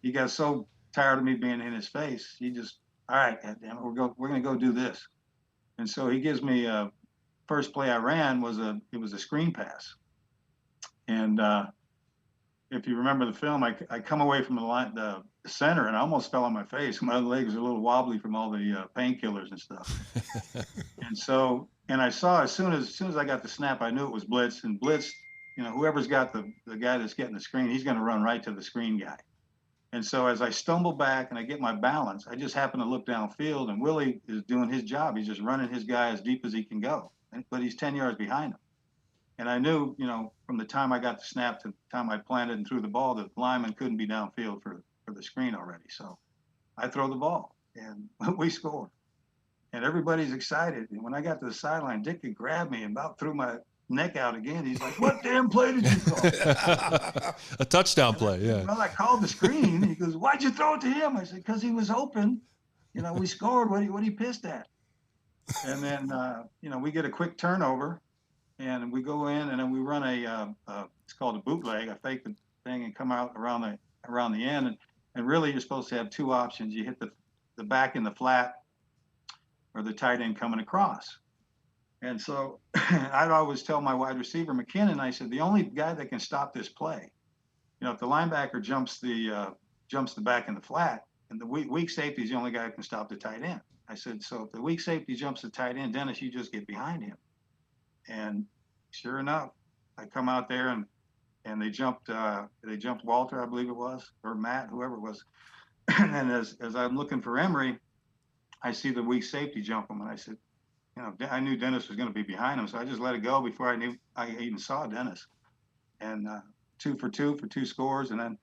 He got so tired of me being in his face. He just, "All right, damn it, we're going to go do this." And so he gives me first play I ran was a screen pass. And if you remember the film, I come away from the center and I almost fell on my face. My legs are a little wobbly from all the painkillers and stuff. And I saw as soon as I got the snap, I knew it was blitz. And blitz, whoever's got the guy that's getting the screen, he's going to run right to the screen guy. And so as I stumble back and I get my balance, I just happen to look downfield, and Willie is doing his job. He's just running his guy as deep as he can go, but he's 10 yards behind him. And I knew, from the time I got the snap to the time I planted and threw the ball, the lineman couldn't be downfield for the screen already. So I throw the ball, and we score. And everybody's excited. And when I got to the sideline, Ditka grabbed me and about threw my neck out again. He's like, "What damn play did you call?"
A touchdown play, yeah.
"Well, I called the screen." He goes, "Why'd you throw it to him?" I said, "Because he was open. We scored. What are you pissed at?" And then, we get a quick turnover, and we go in, and then we run it's called a bootleg. I fake the thing and come out around the end. And really, you're supposed to have 2 options. You hit the back in the flat, or the tight end coming across. And so I'd always tell my wide receiver, McKinnon, I said, the only guy that can stop this play, if the linebacker jumps the back in the flat, and the weak safety is the only guy who can stop the tight end. I said, so if the weak safety jumps the tight end, Dennis, you just get behind him. And sure enough, I come out there and they jumped Walter, I believe it was, or Matt, whoever it was. And then as I'm looking for Emery, I see the weak safety jump him, and I said, I knew Dennis was going to be behind him, so I just let it go before I even saw Dennis. And 2 for 2 for 2 scores, and then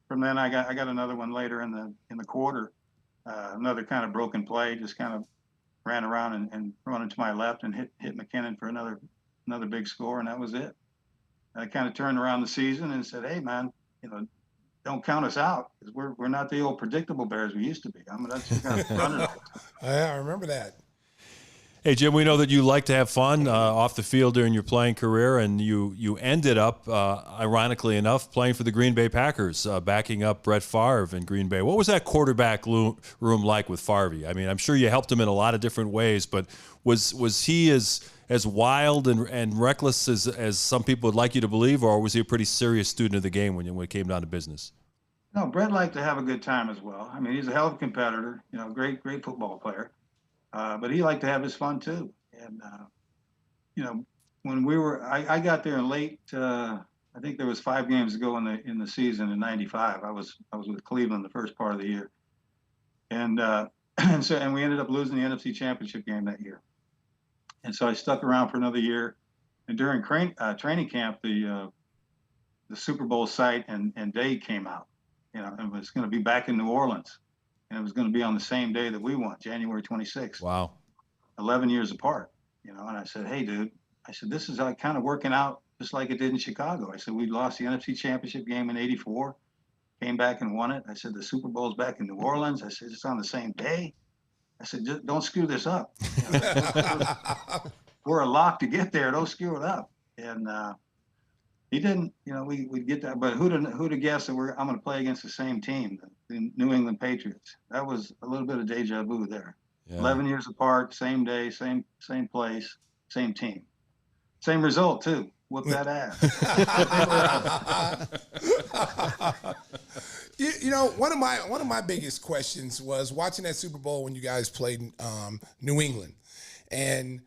from then I got another one later in the quarter, another kind of broken play, just kind of ran around and running to my left and hit McKinnon for another big score, and that was it. And I kind of turned around the season and said, "Hey, man, don't count us out, because we're not the old predictable Bears we used to be. That's kind of running."
Yeah, I remember that.
Hey, Jim, we know that you like to have fun off the field during your playing career, and you ended up, ironically enough, playing for the Green Bay Packers, backing up Brett Farve in Green Bay. What was that quarterback room like with Farve? I mean, I'm sure you helped him in a lot of different ways, but was he as wild and reckless as some people would like you to believe, or was he a pretty serious student of the game when it came down to business?
No, Brett liked to have a good time as well. I mean, he's a hell of a competitor, great football player. But he liked to have his fun too. And, when I got there in late, I think there was 5 games to go in the season in '95. I was with Cleveland the first part of the year. And, and we ended up losing the NFC Championship game that year. And so I stuck around for another year. And during training camp, the Super Bowl site and day came out, and it was going to be back in New Orleans. And it was going to be on the same day that we won, January 26th.
Wow.
11 years apart, and I said, hey, dude, I said, this is kind of working out just like it did in Chicago. I said, we lost the NFC Championship game in '84, came back and won it. I said, the Super Bowl's back in New Orleans. I said, it's on the same day. I said, just don't screw this up. We're a lock to get there. Don't screw it up. And he didn't, we'd get that. But who'd have guessed that I'm going to play against the same team, the New England Patriots? That was a little bit of deja vu there. Yeah. 11 years apart, same day, same place, same team, same result too. Whoop that ass.
One of my biggest questions was watching that Super Bowl when you guys played New England, and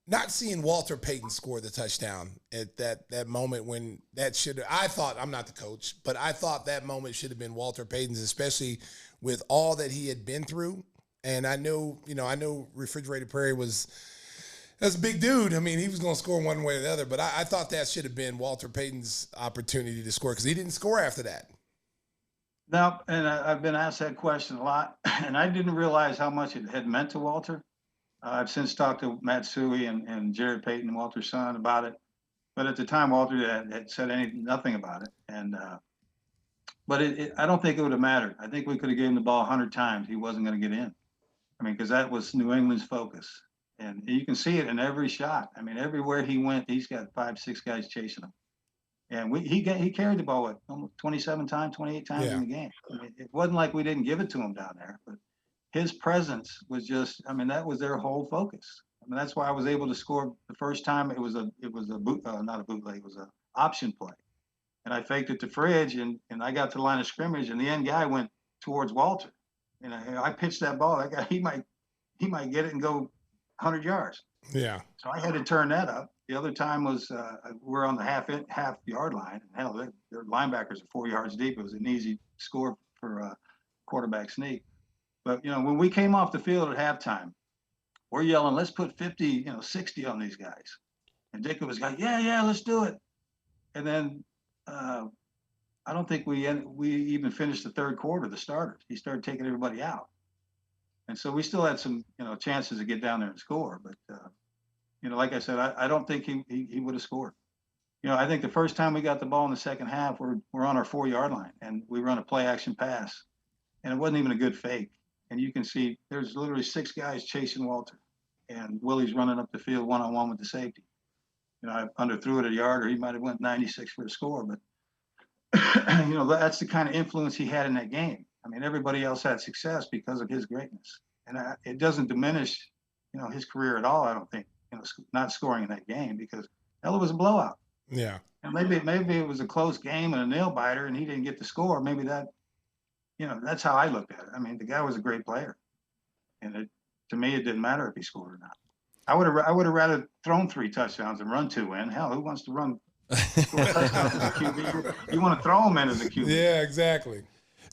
not seeing Walter Payton score the touchdown at that moment when that should. I thought, I'm not the coach, but I thought that moment should have been Walter Payton's, especially with all that he had been through. And I know Refrigerator Perry that's a big dude. I mean, he was going to score one way or the other, but I thought that should have been Walter Payton's opportunity to score because he didn't score after that.
No, and I've been asked that question a lot, and I didn't realize how much it had meant to Walter. I've since talked to Matute and Jared Payton, Walter's son, about it. But at the time, Walter had said nothing about it. And but I don't think it would have mattered. I think we could have given the ball 100 times. He wasn't going to get in. I mean, because that was New England's focus. And you can see it in every shot. I mean, everywhere he went, he's got 5, 6 guys chasing him. And he carried the ball, almost 27 times, 28 times in the game. I mean, it wasn't like we didn't give it to him down there. But his presence was just, that was their whole focus. I mean, that's why I was able to score the first time. It was not a bootleg, it was an option play. And I faked it to Fridge, and I got to the line of scrimmage, and the end guy went towards Walter. And I pitched that ball. That guy, he might get it and go 100 yards.
Yeah.
So I had to turn that up. The other time was we're on the half yard line. And hell, their linebackers are 4 yards deep. It was an easy score for a quarterback sneak. But when we came off the field at halftime, we're yelling, "Let's put 50, 60 on these guys." And Ditka was like, "Yeah, let's do it." And then I don't think we even finished the third quarter. The starters, he started taking everybody out, and so we still had some chances to get down there and score. But like I said, I don't think he would have scored. I think the first time we got the ball in the second half, we're on our 4 yard line, and we run a play action pass, and it wasn't even a good fake. And you can see there's literally 6 guys chasing Walter, and Willie's running up the field one-on-one with the safety. I underthrew it a yard, or he might have went 96 for a score, but that's the kind of influence he had in that game. I mean, everybody else had success because of his greatness, and it doesn't diminish, his career at all. I don't think, not scoring in that game, because hell, it was a blowout.
Yeah.
And maybe it was a close game and a nail biter, and he didn't get the score. Maybe that. That's how I looked at it. I mean, the guy was a great player, and to me, it didn't matter if he scored or not. I would have rather thrown 3 touchdowns and run 2 in. Hell, who wants to run 4 touchdowns as a QB? You want to throw them in as a QB.
Yeah, exactly.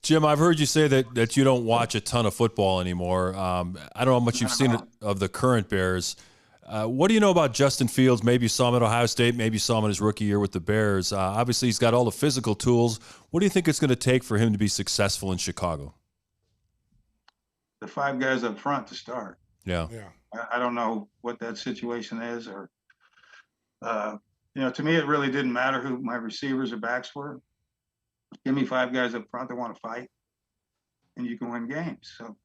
Jim, I've heard you say that you don't watch a ton of football anymore. I don't know how much you've seen of the current Bears. What do you know about Justin Fields? Maybe you saw him at Ohio State. Maybe you saw him in his rookie year with the Bears. Obviously, he's got all the physical tools. What do you think it's going to take for him to be successful in Chicago?
The 5 guys up front to start.
Yeah.
I don't know what that situation is, or to me, it really didn't matter who my receivers or backs were. Give me 5 guys up front that want to fight, and you can win games. So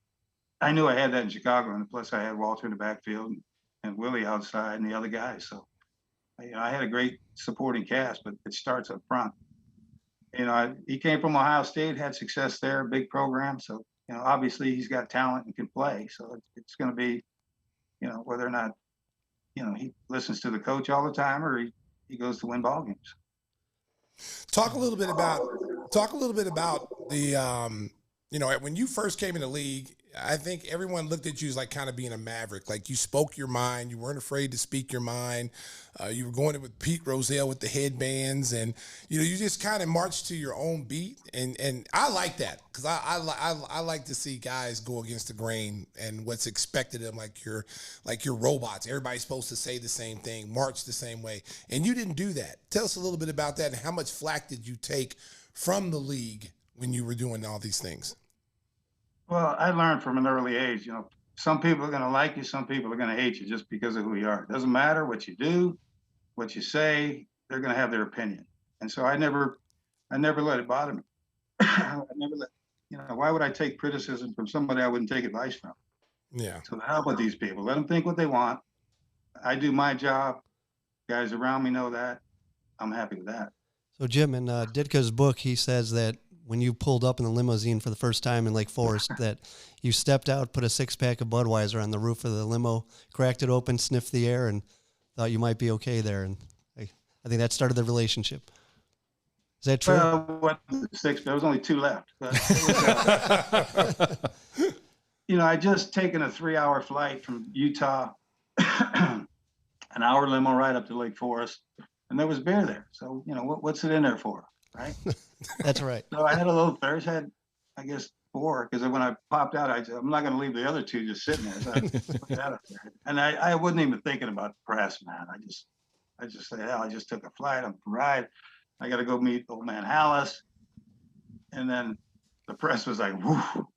I knew I had that in Chicago, and plus I had Walter in the backfield. and Willie outside and the other guys. So, I had a great supporting cast, but it starts up front. He came from Ohio State, had success there, big program. So, obviously he's got talent and can play. So it's going to be, whether or not, he listens to the coach all the time or he goes to win ball games.
Talk a little bit about the when you first came in the league, I think everyone looked at you as like kind of being a maverick. Like you spoke your mind, you weren't afraid to speak your mind. You were going in with Pete Rozelle with the headbands, and you just kind of marched to your own beat. And I like that because I like to see guys go against the grain and what's expected of them. Like you're robots. Everybody's supposed to say the same thing, march the same way, and you didn't do that. Tell us a little bit about that and how much flack did you take from the league when you were doing all these things?
Well, I learned from an early age, some people are going to like you, some people are going to hate you just because of who you are. It doesn't matter what you do, what you say, they're going to have their opinion. And so I never let it bother me. I never let, why would I take criticism from somebody I wouldn't take advice from?
Yeah.
So the hell with these people. Let them think what they want. I do my job. Guys around me know that. I'm happy with that.
So Jim, in Ditka's book, he says that when you pulled up in the limousine for the first time in Lake Forest, that you stepped out, put a 6-pack of Budweiser on the roof of the limo, cracked it open, sniffed the air, and thought you might be okay there. And I think that started the relationship. Is that true?
Well, what 6? There was only 2 left. But I just taken a 3-hour flight from Utah, an hour limo ride up to Lake Forest, and there was beer there. So what's it in there for, right?
That's right.
So I had a little thirst. Had, I guess, 4, because when I popped out, I said, I'm not going to leave the other 2 just sitting there. So I put that up there. And I wasn't even thinking about the press, man. I just said, hell, I just took a flight. I'm ride. I got to go meet old man Halas. And then the press was like, whoo.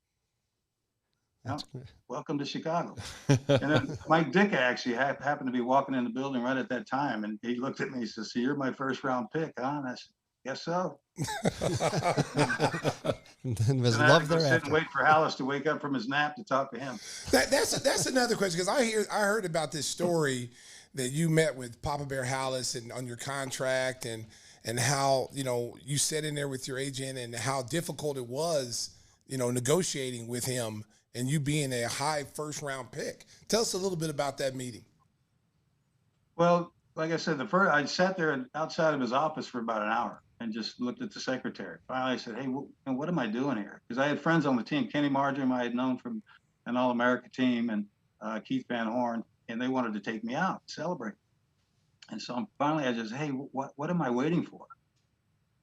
Welcome to Chicago. And then Mike Ditka actually happened to be walking in the building right at that time. And he looked at me and said, so you're my first round pick, huh? And I said, guess so.
And then was
and
love
I
thereafter.
sit and wait for Halas to wake up from his nap to talk to him.
That's another question, because I heard about this story that you met with Papa Bear Halas and on your contract and how you sat in there with your agent and how difficult it was negotiating with him and you being a high first round pick. Tell us a little bit about that meeting.
Well, like I said, I sat there outside of his office for about an hour and just looked at the secretary. Finally, I said, hey, what am I doing here? Because I had friends on the team. Kenny Marjoram I had known from an All-America team, and Keith Van Horn, and they wanted to take me out and celebrate. And so finally I just, hey, what am I waiting for?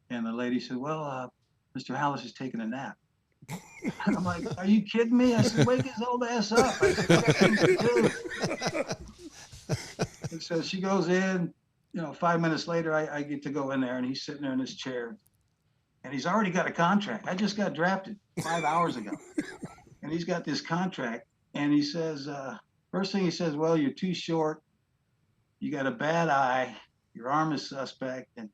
And the lady said, well, Mr. Halas is taking a nap. And I'm like, are you kidding me? I said, wake his old ass up. I said, what can you do? And so she goes in, 5 minutes later, I get to go in there, and he's sitting there in his chair, and he's already got a contract. I just got drafted 5 hours ago, and he's got this contract, and he says, first thing he says, well, you're too short, you got a bad eye, your arm is suspect, and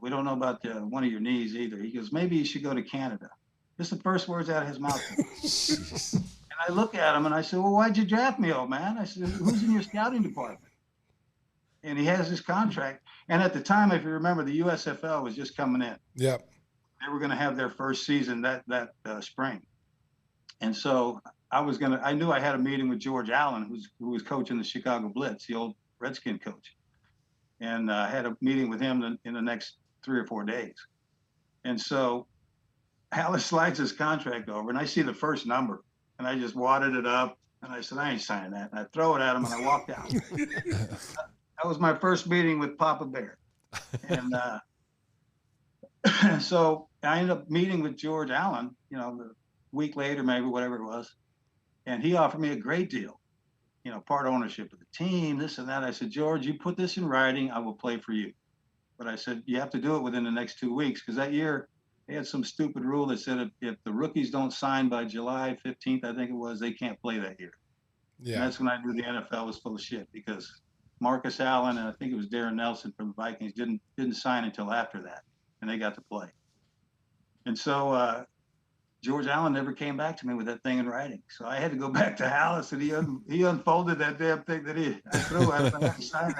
we don't know about one of your knees either. He goes, maybe you should go to Canada. This is the first words out of his mouth. And I look at him and I said, well, why'd you draft me, old man? I said, who's in your scouting department? And he has his contract. And at the time, if you remember, the USFL was just coming in.
Yep.
They were going to have their first season that spring. And so I knew I had a meeting with George Allen, who was coaching the Chicago Blitz, the old Redskin coach. And I had a meeting with him in the next 3 or 4 days. And so Halas slides his contract over, and I see the first number, and I just wadded it up, and I said, I ain't signing that. And I throw it at him, and I walked out. That was my first meeting with Papa Bear. And so I ended up meeting with George Allen, a week later, maybe, whatever it was. And he offered me a great deal, part ownership of the team, this and that. I said, George, you put this in writing, I will play for you. But I said, you have to do it within the next 2 weeks, because that year they had some stupid rule that said if the rookies don't sign by July 15th, I think it was, they can't play that year. Yeah. And that's when I knew the NFL was full of shit, because Marcus Allen and I think it was Darren Nelson from the Vikings didn't sign until after that, and they got to play. And so George Allen never came back to me with that thing in writing. So I had to go back to Halas, and he unfolded that damn thing that I threw at him. I had to sign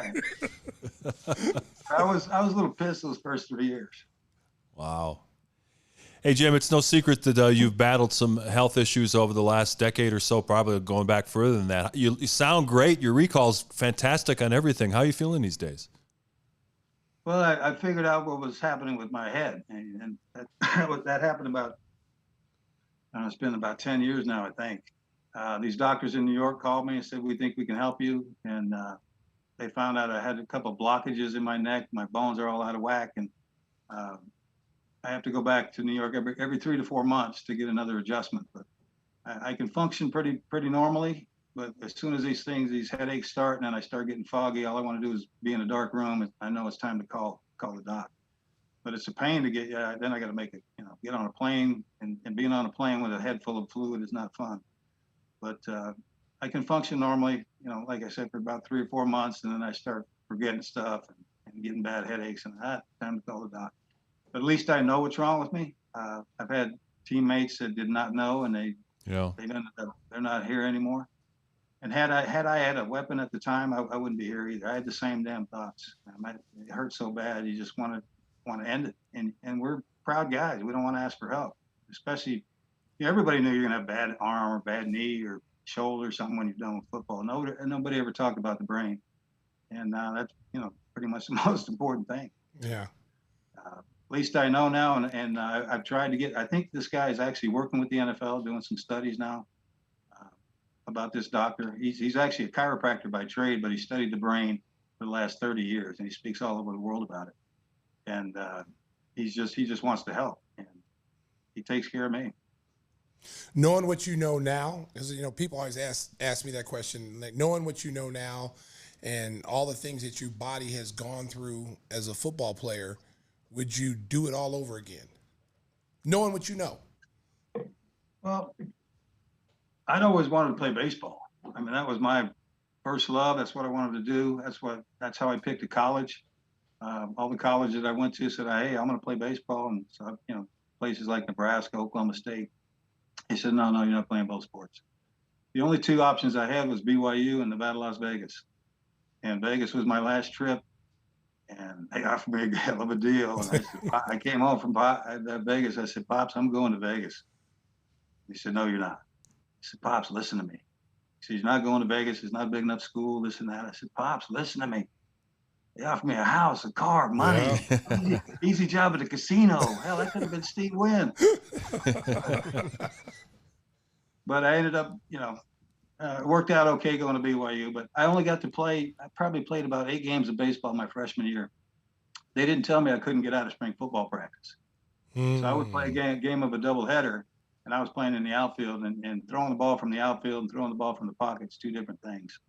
that. I was a little pissed those first 3 years.
Wow. Hey, Jim, it's no secret that you've battled some health issues over the last decade or so, probably going back further than that. You sound great. Your recall's fantastic on everything. How are you feeling these days?
Well, I figured out what was happening with my head, and that happened about, it's been about 10 years now, I think. These doctors in New York called me and said, we think we can help you. And they found out I had a couple of blockages in my neck. My bones are all out of whack. And I have to go back to New York every 3 to 4 months to get another adjustment. But I can function pretty normally. But as soon as these headaches start and then I start getting foggy, all I want to do is be in a dark room. And I know it's time to call the doc. But it's a pain to get. Then I got to make it. Get on a plane, and being on a plane with a head full of fluid is not fun. But I can function normally. Like I said, for about 3 or 4 months, and then I start forgetting stuff and getting bad headaches, and time to call the doc. But at least I know what's wrong with me. I've had teammates that did not know, and they're not here anymore. And had I had a weapon at the time, I wouldn't be here either. I had the same damn thoughts. It hurt so bad, you just want to end it. And we're proud guys. We don't want to ask for help, especially everybody knew you're gonna have bad arm or bad knee or shoulder or something when you're done with football. Nobody ever talked about the brain, and that's pretty much the most important thing.
Yeah.
At least I know now, and I've tried to get. I think this guy is actually working with the NFL, doing some studies now about this doctor. He's actually a chiropractor by trade, but he studied the brain for the last 30 years, and he speaks all over the world about it. And he just wants to help, and he takes care of me.
Knowing what you know now, because people always ask me that question, like knowing what you know now, and all the things that your body has gone through as a football player, would you do it all over again? Knowing what you know.
Well, I'd always wanted to play baseball. I mean, that was my first love. That's what I wanted to do. That's how I picked a college. All the colleges I went to said, "Hey, I'm going to play baseball." And so, places like Nebraska, Oklahoma State. He said, "No, you're not playing both sports." The only two options I had was BYU and Nevada, Las Vegas. And Vegas was my last trip. And they offered me a hell of a deal. And I came home from Vegas. I said, "Pops, I'm going to Vegas." He said, "No, you're not." I said, "Pops, listen to me." He said, "You're not going to Vegas. It's not a big enough school, this and that." I said, "Pops, listen to me. They offered me a house, a car, money, easy job at a casino. Hell, that could have been Steve Wynn." But I ended up, it worked out okay going to BYU. But I only got to play, I probably played about 8 games of baseball my freshman year. They didn't tell me I couldn't get out of spring football practice. So I would play a game of a doubleheader, and I was playing in the outfield, and throwing the ball from the outfield and throwing the ball from the pocket's two different things.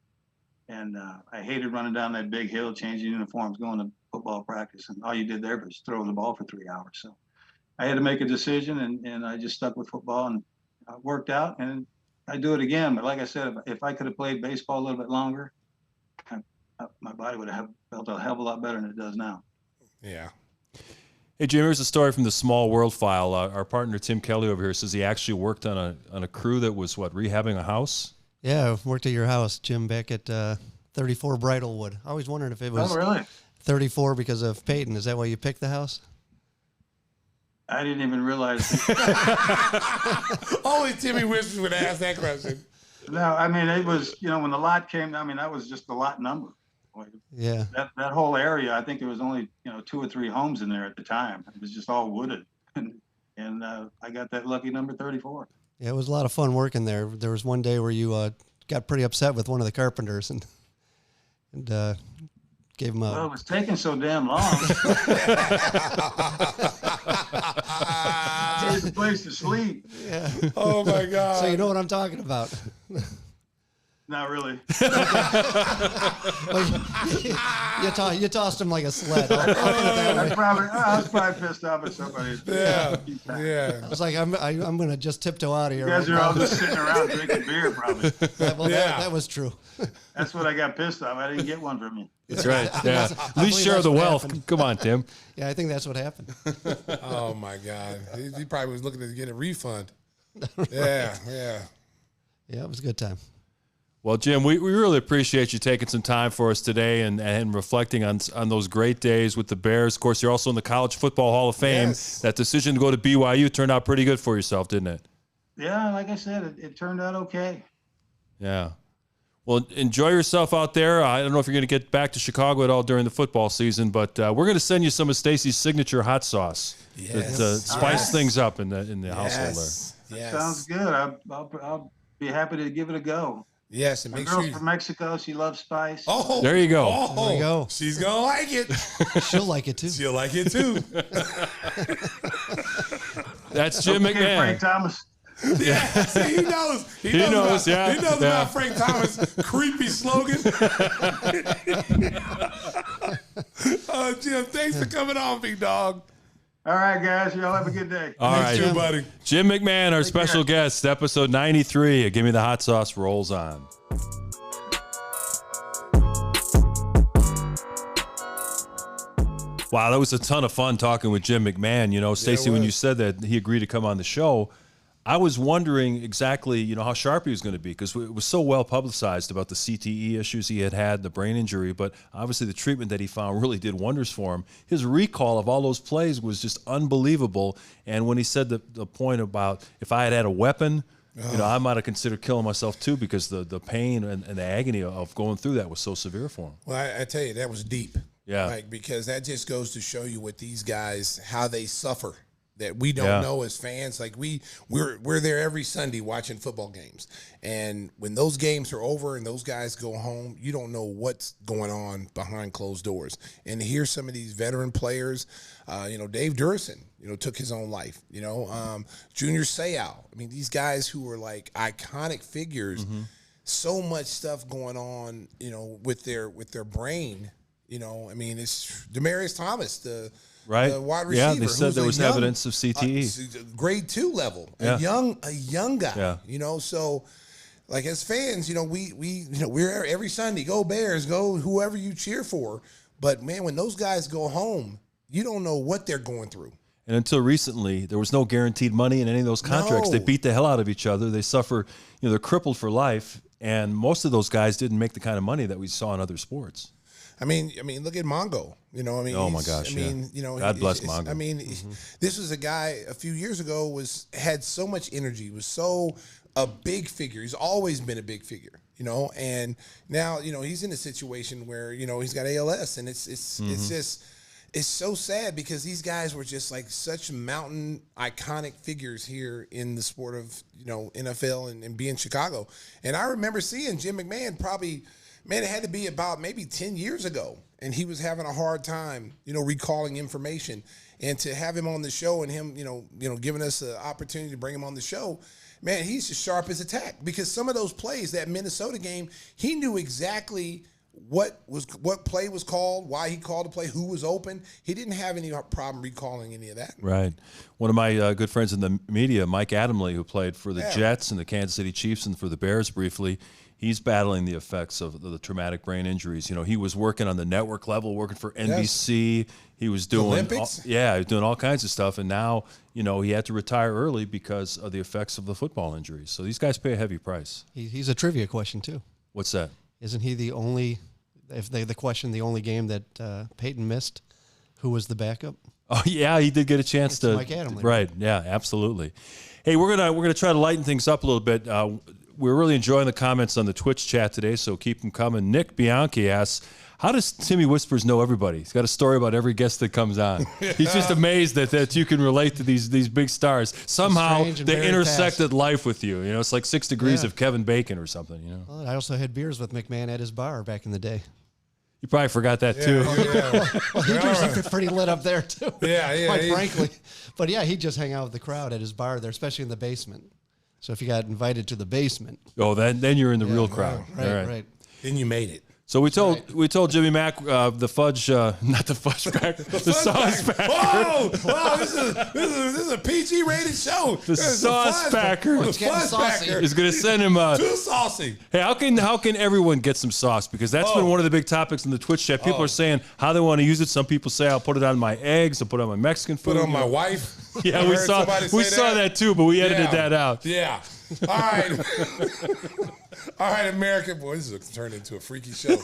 And I hated running down that big hill, changing uniforms, going to football practice. And all you did there was throw the ball for 3 hours. So I had to make a decision, and I just stuck with football, and it worked out. And I do it again. But like I said, if I could have played baseball a little bit longer, my body would have felt a hell of a lot better than it does now.
Yeah.
Hey, Jim, here's a story from the Small World File. Our partner, Tim Kelley, over here says he actually worked on a crew that was, rehabbing a house?
Yeah, I worked at your house, Jim, back at 34 Bridlewood. I always wondered if it was 34 because of Peyton. Is that why you picked the house?
I didn't even realize.
Only Timmy Wishers would ask that question.
No, I mean, it was, when the lot came, that was just the lot number.
Yeah.
That whole area, I think there was only, 2 or 3 homes in there at the time. It was just all wooded. And I got that lucky number 34.
Yeah, it was a lot of fun working there. There was one day where you got pretty upset with one of the carpenters and gave him a...
Well, it was taking so damn long. It's a place to sleep.
Yeah.
Oh, my God.
So you know what I'm talking about.
Not really.
You tossed him like a sled.
I was probably pissed off at somebody.
Yeah.
I was like, I'm going to just tiptoe out of here.
You guys are all just sitting around drinking beer, probably.
That was true.
That's what I got pissed off. I didn't get one from you.
That's right. Yeah. At least share the wealth.
Happened.
Come on, Tim.
Yeah, I think that's what happened.
Oh, my God. He probably was looking to get a refund. Yeah.
Yeah, it was a good time.
Well, Jim, we really appreciate you taking some time for us today and reflecting on those great days with the Bears. Of course, you're also in the College Football Hall of Fame.
Yes.
That decision to go to BYU turned out pretty good for yourself, didn't it?
Yeah, like I said, it turned out okay.
Yeah. Well, enjoy yourself out there. I don't know if you're going to get back to Chicago at all during the football season, but we're going to send you some of Stacey's signature hot sauce to spice things up in the household there.
Yes.
Sounds good. I'll be happy to give it a go.
Yes, and
My
make
girl's
sure.
from Mexico. She loves spice.
Oh,
There you go.
Oh,
There you go.
She's gonna like it.
She'll like it too.
She'll like it too.
That's Jim
Okay,
McMahon.
Frank Thomas.
Yeah, see, he knows. He
knows, yeah.
He knows
Yeah.
about Frank Thomas' creepy slogan. Jim, thanks for coming on, big dog.
All right, guys. Y'all have a good day.
All right,
Thanks, buddy.
Jim McMahon, our special guest, episode 93 of Give Me the Hot Sauce rolls on. Wow, that was a ton of fun talking with Jim McMahon. You know, Stacey, when you said that he agreed to come on the show, I was wondering exactly, how sharp he was going to be, because it was so well publicized about the CTE issues he had, the brain injury, but obviously the treatment that he found really did wonders for him. His recall of all those plays was just unbelievable. And when he said the point about if I had had a weapon, I might have considered killing myself too, because the pain and the agony of going through that was so severe for him.
Well, I tell you, that was deep.
Yeah.
Like, because that just goes to show you with these guys how they suffer that we don't know as fans. Like we're there every Sunday watching football games, and when those games are over and those guys go home, you don't know what's going on behind closed doors. And to hear some of these veteran players, Dave Durson, took his own life. Junior Seau. I mean, these guys who were like iconic figures. So much stuff going on, with their brain. I mean, it's Demaryius Thomas, the wide receiver.
Yeah, they said there was evidence of CTE.
Grade 2 level. A young guy. So like as fans, we're every Sunday, go Bears, go whoever you cheer for. But man, when those guys go home, you don't know what they're going through.
And until recently, there was no guaranteed money in any of those contracts.
No.
They beat the hell out of each other. They suffer, they're crippled for life. And most of those guys didn't make the kind of money that we saw in other sports.
I mean, look at Mongo.
Oh my gosh! God bless Mongo.
I mean, this was a guy a few years ago had so much energy, was so a big figure. He's always been a big figure, and now he's in a situation where he's got ALS, and it's just so sad because these guys were just like such mountain iconic figures here in the sport of NFL and being Chicago. And I remember seeing Jim McMahon probably. Man, it had to be about maybe 10 years ago, and he was having a hard time, recalling information. And to have him on the show and him, giving us the opportunity to bring him on the show, man, he's as sharp as a tack. Because some of those plays, that Minnesota game, he knew exactly what play was called, why he called the play, who was open. He didn't have any problem recalling any of that.
Right. One of my good friends in the media, Mike Adamley, who played for the Jets and the Kansas City Chiefs and for the Bears briefly, he's battling the effects of the traumatic brain injuries. He was working on the network level, working for NBC. He was doing
Olympics?
he was doing all kinds of stuff, and now he had to retire early because of the effects of the football injuries. So these guys pay a heavy price.
He's a trivia question too.
What's that?
Isn't he the only? If the only game that Peyton missed, who was the backup?
Oh yeah, he did get a chance to.
Mike Adamley.
Right? Yeah, absolutely. Hey, we're gonna try to lighten things up a little bit. We're really enjoying the comments on the Twitch chat today, so keep them coming. Nick Bianchi asks, how does Timmy Whispers know everybody? He's got a story about every guest that comes on. He's just amazed that you can relate to these big stars. Somehow they intersected life with you. It's like 6 degrees of Kevin Bacon or something.
Well, I also had beers with McMahon at his bar back in the day.
You probably forgot that too.
Well, he was pretty lit up there too. Quite
Yeah.
frankly. But yeah, he'd just hang out with the crowd at his bar there, especially in the basement. So if you got invited to the basement.
Oh, then you're in the real crowd.
Right.
Then you made it.
So we told Jimmy Mac the fudge, not the fudge packer, the sauce packer.
Oh, wow, this is a PG rated show.
The sauce packer
is
going to send him
too saucy.
Hey, how can everyone get some sauce? Because that's been one of the big topics in the Twitch chat. People are saying how they want to use it. Some people say I'll put it on my eggs, I'll put it on my Mexican food.
Put it on my wife.
Yeah, we saw that too, but we edited that out.
Yeah. All right. All right, America. Boy, this is turned into a freaky show.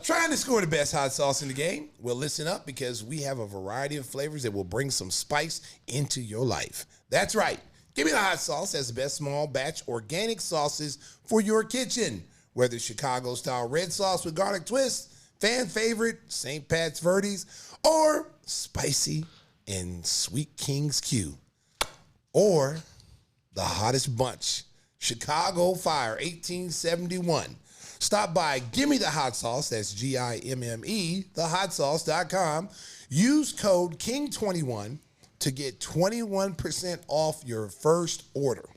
Trying to score the best hot sauce in the game? Well, listen up, because we have a variety of flavors that will bring some spice into your life. That's right. Gimme the Hot Sauce has the best small batch organic sauces for your kitchen. Whether Chicago-style red sauce with garlic twist, fan favorite St. Pat's Verdes, or spicy and sweet King's Q, or the hottest bunch, Chicago Fire 1871. Stop by Gimme the Hot Sauce, that's Gimme, thehotsauce.com. Use code KING21 to get 21% off your first order.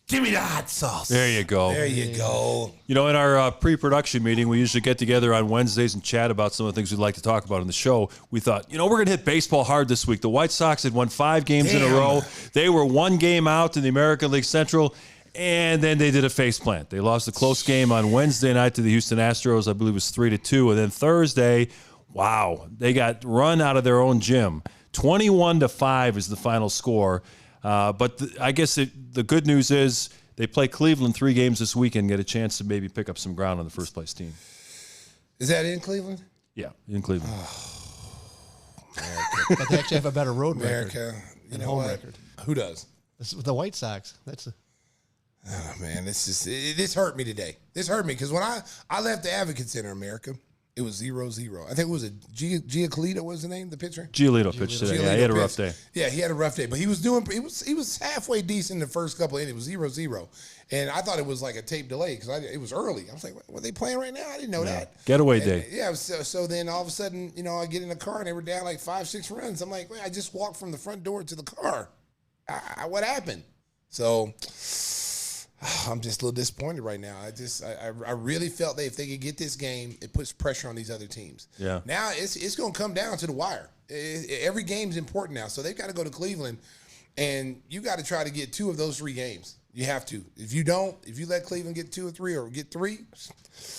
Gimme the hot sauce.
There you go.
There you go.
You know, in our pre-production meeting, we usually get together on Wednesdays and chat about some of the things we'd like to talk about on the show. We thought, we're going to hit baseball hard this week. The White Sox had won 5 games in a row. They were 1 game out in the American League Central, and then they did a faceplant. They lost a close game on Wednesday night to the Houston Astros. I believe it was 3-2. And then Thursday, wow, they got run out of their own gym. 21-5 is the final score. But I guess the good news is they play Cleveland 3 games this weekend, get a chance to maybe pick up some ground on the first place team.
Is that in Cleveland?
Yeah, in Cleveland.
But they actually have a better road record.
America,
and home record.
Who does?
The White Sox.
Oh man, this hurt me today. This hurt me because when I left the Advocate Center, America, it was 0-0. I think it was Giannis was the name, the pitcher.
Giolito pitched today. Yeah, he had a rough day.
Yeah, he had a rough day, but he was halfway decent in the first couple of innings. It was 0-0, and I thought it was like a tape delay because it was early. I was like, "Were they playing right now?" I didn't know that.
Getaway day.
Yeah. So then all of a sudden, I get in the car and they were down like 5-6 runs. I'm like, "Wait, I just walked from the front door to the car. What happened?" So I'm just a little disappointed right now. I really felt that if they could get this game, it puts pressure on these other teams. Yeah. Now it's going to come down to the wire. Every game's important now, so they've got to go to Cleveland, and you got to try to get 2 of those 3 games. You have to. If you let Cleveland get 2 or 3 or get 3.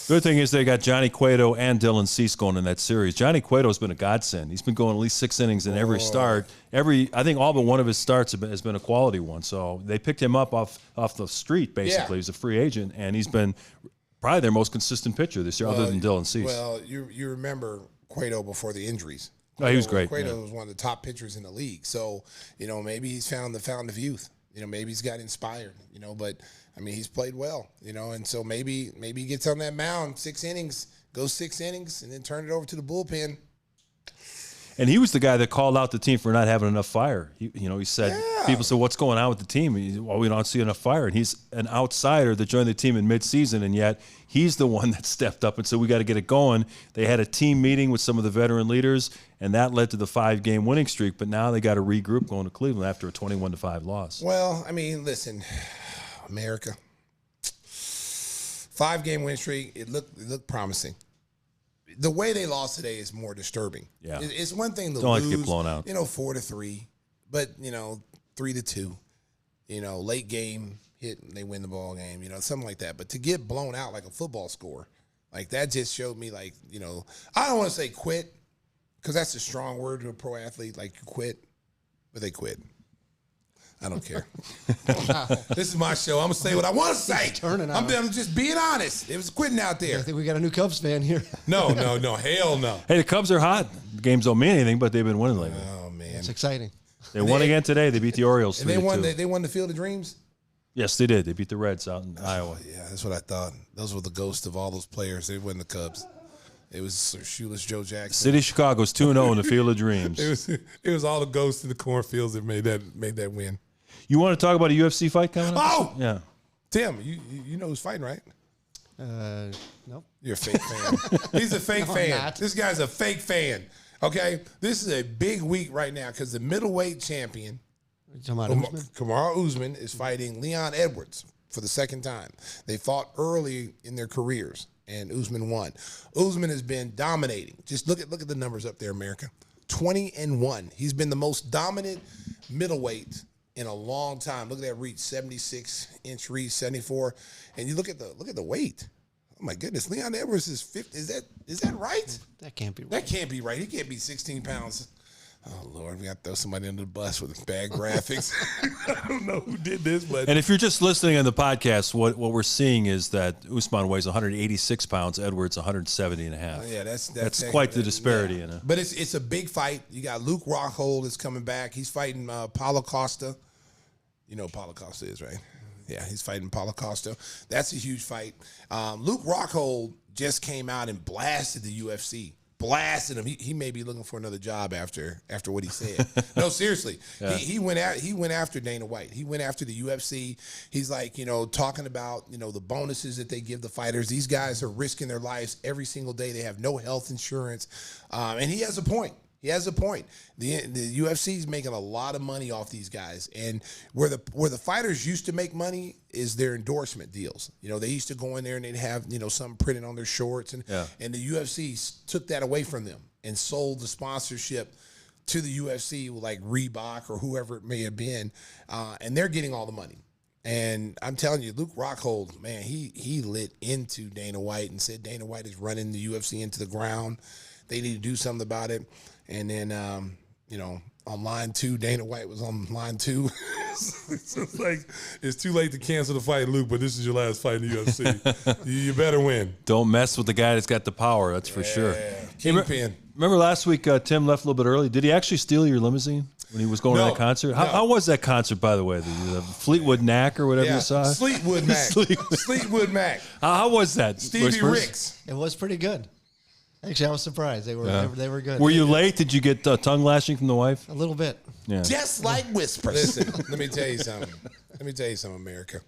Good thing is they got Johnny Cueto and Dylan Cease going in that series. Johnny Cueto's been a godsend. He's been going at least 6 innings in every start. I think all but one of his starts has been a quality one. So they picked him up off the street, basically. Yeah. He's a free agent, and he's been probably their most consistent pitcher this year, other than Dylan Cease.
Well, you remember Cueto before the injuries.
He was great.
Cueto was one of the top pitchers in the league. So, maybe he's found the fountain of youth. Maybe he's got inspired, but he's played well, and so maybe he gets on that mound, 6 innings, goes 6 innings, and then turn it over to the bullpen.
And he was the guy that called out the team for not having enough fire. He said, people said, what's going on with the team? Well, we don't see enough fire. And he's an outsider that joined the team in midseason, and yet he's the one that stepped up and said, we got to get it going. They had a team meeting with some of the veteran leaders, and that led to the 5-game winning streak. But now they got to regroup going to Cleveland after a 21-5 loss.
Well, listen, America, 5-game win streak, it looked promising. The way they lost today is more disturbing. Yeah, it's one thing to lose,
get blown out.
4-3, but 3-2, late game hit and they win the ball game, something like that. But to get blown out like a football score, like that just showed me, like, I don't want to say quit because that's a strong word to a pro athlete, like you quit, but they quit. I don't care. This is my show. I'm going to say what I want to say. I'm just being honest. It was quitting out there.
I think we got a new Cubs fan here.
No. Hell no.
Hey, the Cubs are hot. The games don't mean anything, but they've been winning lately.
Oh, man.
It's exciting.
They won again today. They beat the Orioles 3-2.
They won the Field of Dreams?
Yes, they did. They beat the Reds out in Iowa.
Yeah, that's what I thought. Those were the ghosts of all those players. They weren't the Cubs. It was shoeless Joe Jackson.
City of Chicago's 2-0 in the Field of Dreams.
It was all the ghosts in the cornfields that made that win.
You want to talk about a UFC fight coming up?
Oh!
Yeah.
Tim, you know who's fighting, right?
Nope.
You're a fake fan. He's a fake fan. This guy's a fake fan. Okay? This is a big week right now because the middleweight champion, Kamaru Usman, is fighting Leon Edwards for the second time. They fought early in their careers, and Usman won. Usman has been dominating. Just look at the numbers up there, America. 20-1. He's been the most dominant middleweight in a long time. Look at that reach, 76-inch reach, 74. And you look at the weight. Oh my goodness, Leon Edwards is 50. Is that right?
That can't be right.
That can't be right. He can't be 16 pounds. Oh Lord, we got to throw somebody under the bus with bad graphics. I don't know who did this, but
And if you're just listening on the podcast, what we're seeing is that Usman weighs 186 pounds, Edwards 170 and a half.
yeah,
That's quite the disparity.
Yeah.
In it.
But it's a big fight. You got Luke Rockhold is coming back. He's fighting Paulo Costa. You know who Paulo Costa is, right? Yeah, he's fighting Paulo Costa. That's a huge fight. Luke Rockhold just came out and blasted the UFC. Blasted him. He may be looking for another job after what he said. No, seriously. Yeah. He went after Dana White. He went after the UFC. He's like, talking about, the bonuses that they give the fighters. These guys are risking their lives every single day. They have no health insurance. And he has a point. He has a point. The UFC is making a lot of money off these guys, and where the fighters used to make money is their endorsement deals. They used to go in there and they'd have something printed on their shorts, and the UFC took that away from them and sold the sponsorship to the UFC, like Reebok or whoever it may have been, and they're getting all the money. And I'm telling you, Luke Rockhold, man, he lit into Dana White and said Dana White is running the UFC into the ground. They need to do something about it. And then, on line 2, Dana White was on line 2. It's like, it's too late to cancel the fight, Luke, but this is your last fight in the UFC. You better win.
Don't mess with the guy that's got the power, that's for sure.
Kingpin.
Remember last week, Tim left a little bit early. Did he actually steal your limousine when he was going to that concert? How was that concert, by the way? The Fleetwood Mac or whatever you saw?
Fleetwood Mac. Fleetwood Mac.
How was that?
Stevie Ricks.
It was pretty good. Actually, I was surprised. They were good.
Were you late? Did you get tongue lashing from the wife?
A little bit.
Yeah.
Just like whispers. Listen, let me tell you something. America.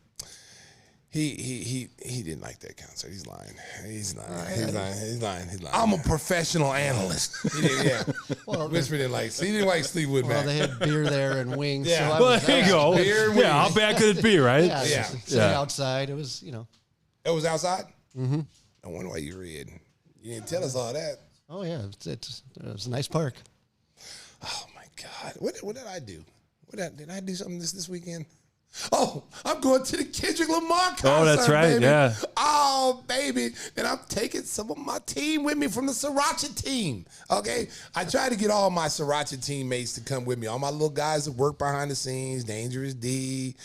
He didn't like that concert. He's lying. He's lying. I'm a professional analyst. He did, yeah. Well, Whisper didn't like. He didn't like Fleetwood Mac.
Well, they had beer there and wings.
Yeah.
So
Well, there you go.
Beer and wings.
How bad could it be, right?
Yeah. Sitting outside. It was,
It was outside? Mm-hmm. I wonder why you read. You didn't tell us all that.
Oh, yeah. It was a nice park.
Oh, my God. What did I do? Did I do something this weekend? Oh, I'm going to the Kendrick Lamar concert.
Oh, that's right,
baby.
yeah.
Oh, baby. And I'm taking some of my team with me from the Sriracha team, okay? I try to get all my Sriracha teammates to come with me. All my little guys that work behind the scenes, Dangerous D,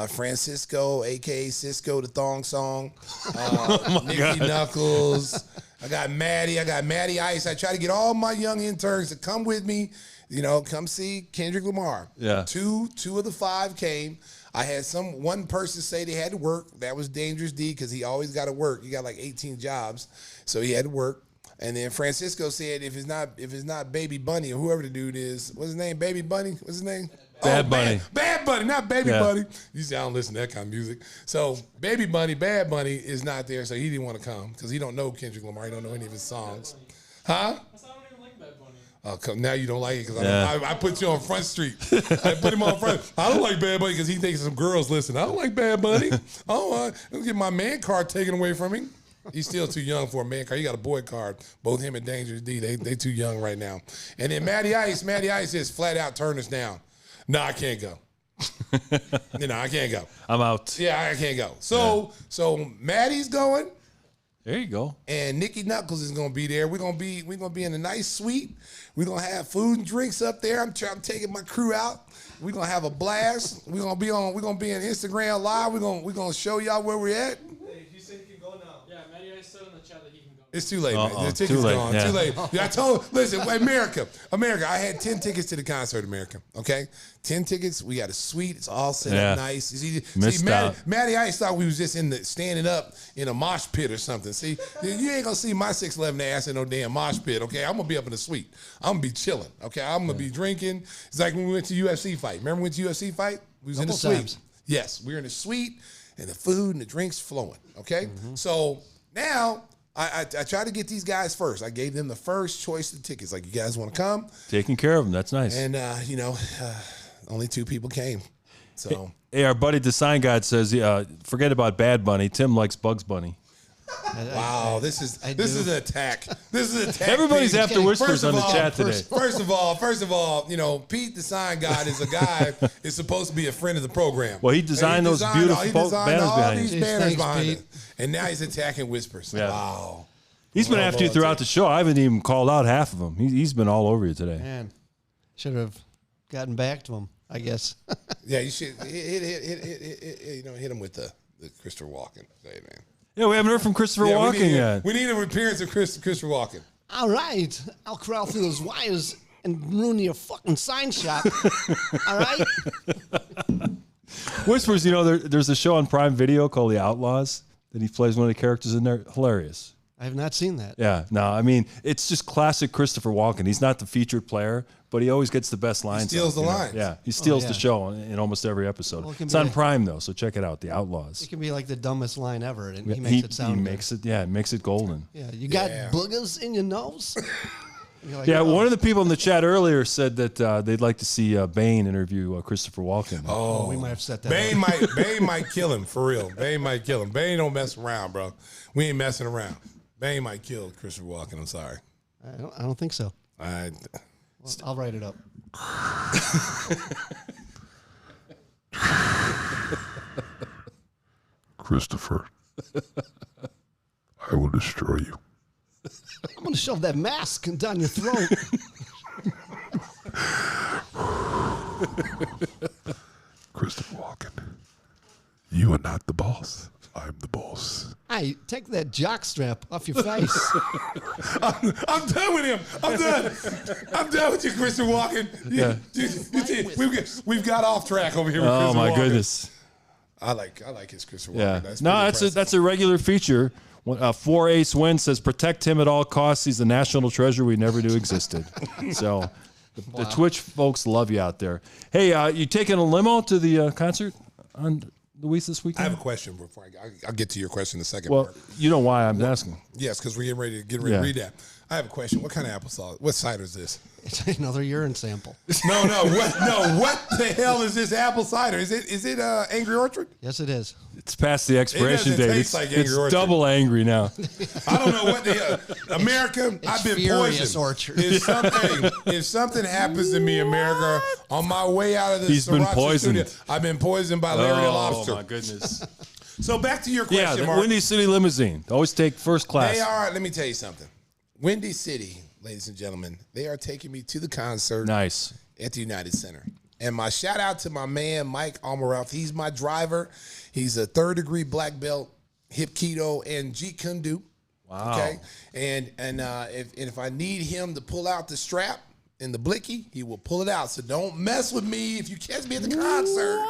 Francisco, a.k.a. Cisco, the Thong Song, Nicky Knuckles. I got Maddie Ice. I try to get all my young interns to come with me, come see Kendrick Lamar.
Yeah.
Two of the 5 came. I had one person say they had to work. That was Dangerous D because he always got to work. He got like 18 jobs, so he had to work. And then Francisco said if it's not Baby Bunny or whoever the dude is, what's his name? Baby Bunny? What's his name?
Bad Bunny.
Bad Bunny, not Baby Bunny. You see, I don't listen to that kind of music. So Baby Bunny, Bad Bunny is not there, so he didn't want to come because he don't know Kendrick Lamar. He don't know any of his songs. Huh? Oh, now you don't like it because I put you on Front Street. I put him on Front. I don't like Bad Bunny because he thinks some girls listen. I don't like Bad Bunny. Don't get my man card taken away from him. He's still too young for a man card. He got a boy card. Both him and Dangerous D, they too young right now. And then Matty Ice says flat out turn us down. No, I can't go. I can't go.
I'm out.
Yeah, I can't go. So Maddie's going.
There you go.
And Nicky Knuckles is gonna be there. We're gonna be in a nice suite. We're gonna have food and drinks up there. I'm taking my crew out. We're gonna have a blast. We're gonna be on Instagram Live. We're gonna show y'all where we're at.
Hey, he said he can go now. Yeah, Matty, I said in the chat that he can go.
It's too late, man. The ticket's
Too late,
gone.
yeah.
Too late. Yeah, I told listen, America, I had 10 tickets to the concert, America. Okay? 10 tickets. We got a suite. It's all set up nice.
Missed out.
Matty Ice thought we was just standing up in a mosh pit or something. See, you ain't gonna see my 6'11" ass in no damn mosh pit, okay? I'm gonna be up in the suite. I'm gonna be chilling, okay? I'm gonna be drinking. It's like when we went to UFC fight. Remember we went to UFC fight? We was in the suite.
Times.
Yes, we were in the suite and the food and the drinks flowing, okay? So now I try to get these guys first. I gave them the first choice of tickets. Like, you guys want to come?
Taking care of them. That's nice.
And, only 2 people came. So,
Hey, our buddy Design God says, forget about Bad Bunny. Tim likes Bugs Bunny.
Wow, this is an attack. This is an attack.
Everybody's
Pete.
after whispers on the chat today.
First of all, you know, Pete the Sign God is a guy is supposed to be a friend of the program.
Well, he designed those beautiful banners
all
behind
these
you.
banners behind him, and now he's attacking whispers.
Yeah.
Wow.
He's been after you throughout the show. I haven't even called out half of them. He's been all over you today.
Man, should have gotten back to him, I guess.
Yeah, you should hit him with the Christopher Walken. Hey, man.
Yeah, we haven't heard from Christopher Walken yet.
We need an appearance of Christopher Walken.
All right, I'll crawl through those wires and ruin your fucking sign shop. All right?
Whispers, you know, there's a show on Prime Video called The Outlaws that he plays one of the characters in there. Hilarious.
I have not seen that.
Yeah, no, I mean, it's just classic Christopher Walken. He's not the featured player, but he always gets the best lines.
He steals the lines.
Yeah, he steals the show in almost every episode.
Well,
it's on Prime, though, so check it out, The Outlaws.
It can be like the dumbest line ever, and he makes it sound good.
It makes it golden.
Yeah, you got boogers in your nose? Like,
Yeah, one of the people in the chat earlier said that they'd like to see Bane interview Christopher Walken.
Oh, we might have set that
Bane
up.
Bane might kill him, for real. Bane might kill him. Bane don't mess around, bro. We ain't messing around. Bane might kill Christopher Walken. I'm sorry.
I don't think so. I'll write it up.
Christopher, I will destroy you.
I'm going to shove that mask down your throat.
Christopher Walken, you are not the boss. I'm the boss.
Hey, take that jockstrap off your face.
I'm done with him. I'm done. I'm done with you, Christopher Walken.
Yeah.
We've got off track over here with
Oh,
Christopher
my
Walken.
goodness.
I like his Christopher
Yeah.
Walken.
That's a regular feature. 4-Ace Win says, protect him at all costs. He's a national treasure we never knew existed. So the Twitch folks love you out there. Hey, you taking a limo to the concert on Louise this weekend?
I have a question before I'll get to your question in a second.
Well, you know why I'm asking.
Yes, because we're getting ready to read that. I have a question. What kind of applesauce? What cider is this?
It's another urine sample.
No. What the hell is this apple cider? Is it Angry Orchard?
Yes, it is.
It's past the expiration
doesn't
date.
taste like Angry
It's
Orchard.
double angry now.
I don't know what the hell. America, I've been
Furious
poisoned.
Orchard.
If something happens to me, America, on my way out of the
He's been
Sriracha
poisoned.
studio, I've been poisoned by Larry the Lobster.
Oh, my goodness.
So back to your
Yeah,
question,
the
Mark.
Windy City Limousine. Always take first class.
They are, let me tell you something. Windy City, ladies and gentlemen, they are taking me to the concert
Nice.
at the United Center. And my shout out to my man, Mike Almaroth. He's my driver. He's a 3rd-degree black belt, hip keto, and Jeet Kune Do.
Wow.
Okay? And if I need him to pull out the strap in the blicky, he will pull it out. So don't mess with me if you catch me at the concert.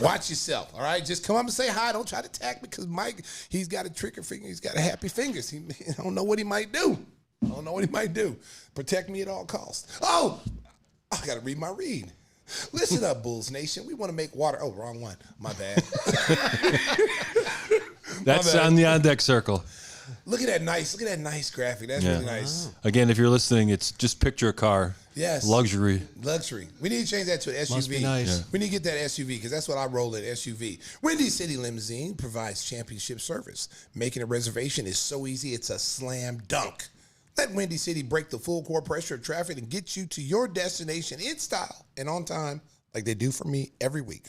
Watch yourself, all right? Just come up and say hi. Don't try to attack me because Mike, he's got a trigger finger. He's got a happy fingers. I don't know what he might do. Protect me at all costs. Oh, I got to read my read. Listen up, Bulls Nation. We want to make water. Oh, wrong one. My bad.
That's on the on-deck circle.
Look at that nice graphic. That's really nice.
Again, if you're listening, it's just picture a car.
Yes.
Luxury.
We need to change that to an SUV.
Must be nice. Yeah.
We need to get that SUV because that's what I roll at, SUV. Windy City Limousine provides championship service. Making a reservation is so easy, it's a slam dunk. Let Windy City break the full court pressure of traffic and get you to your destination in style and on time like they do for me every week.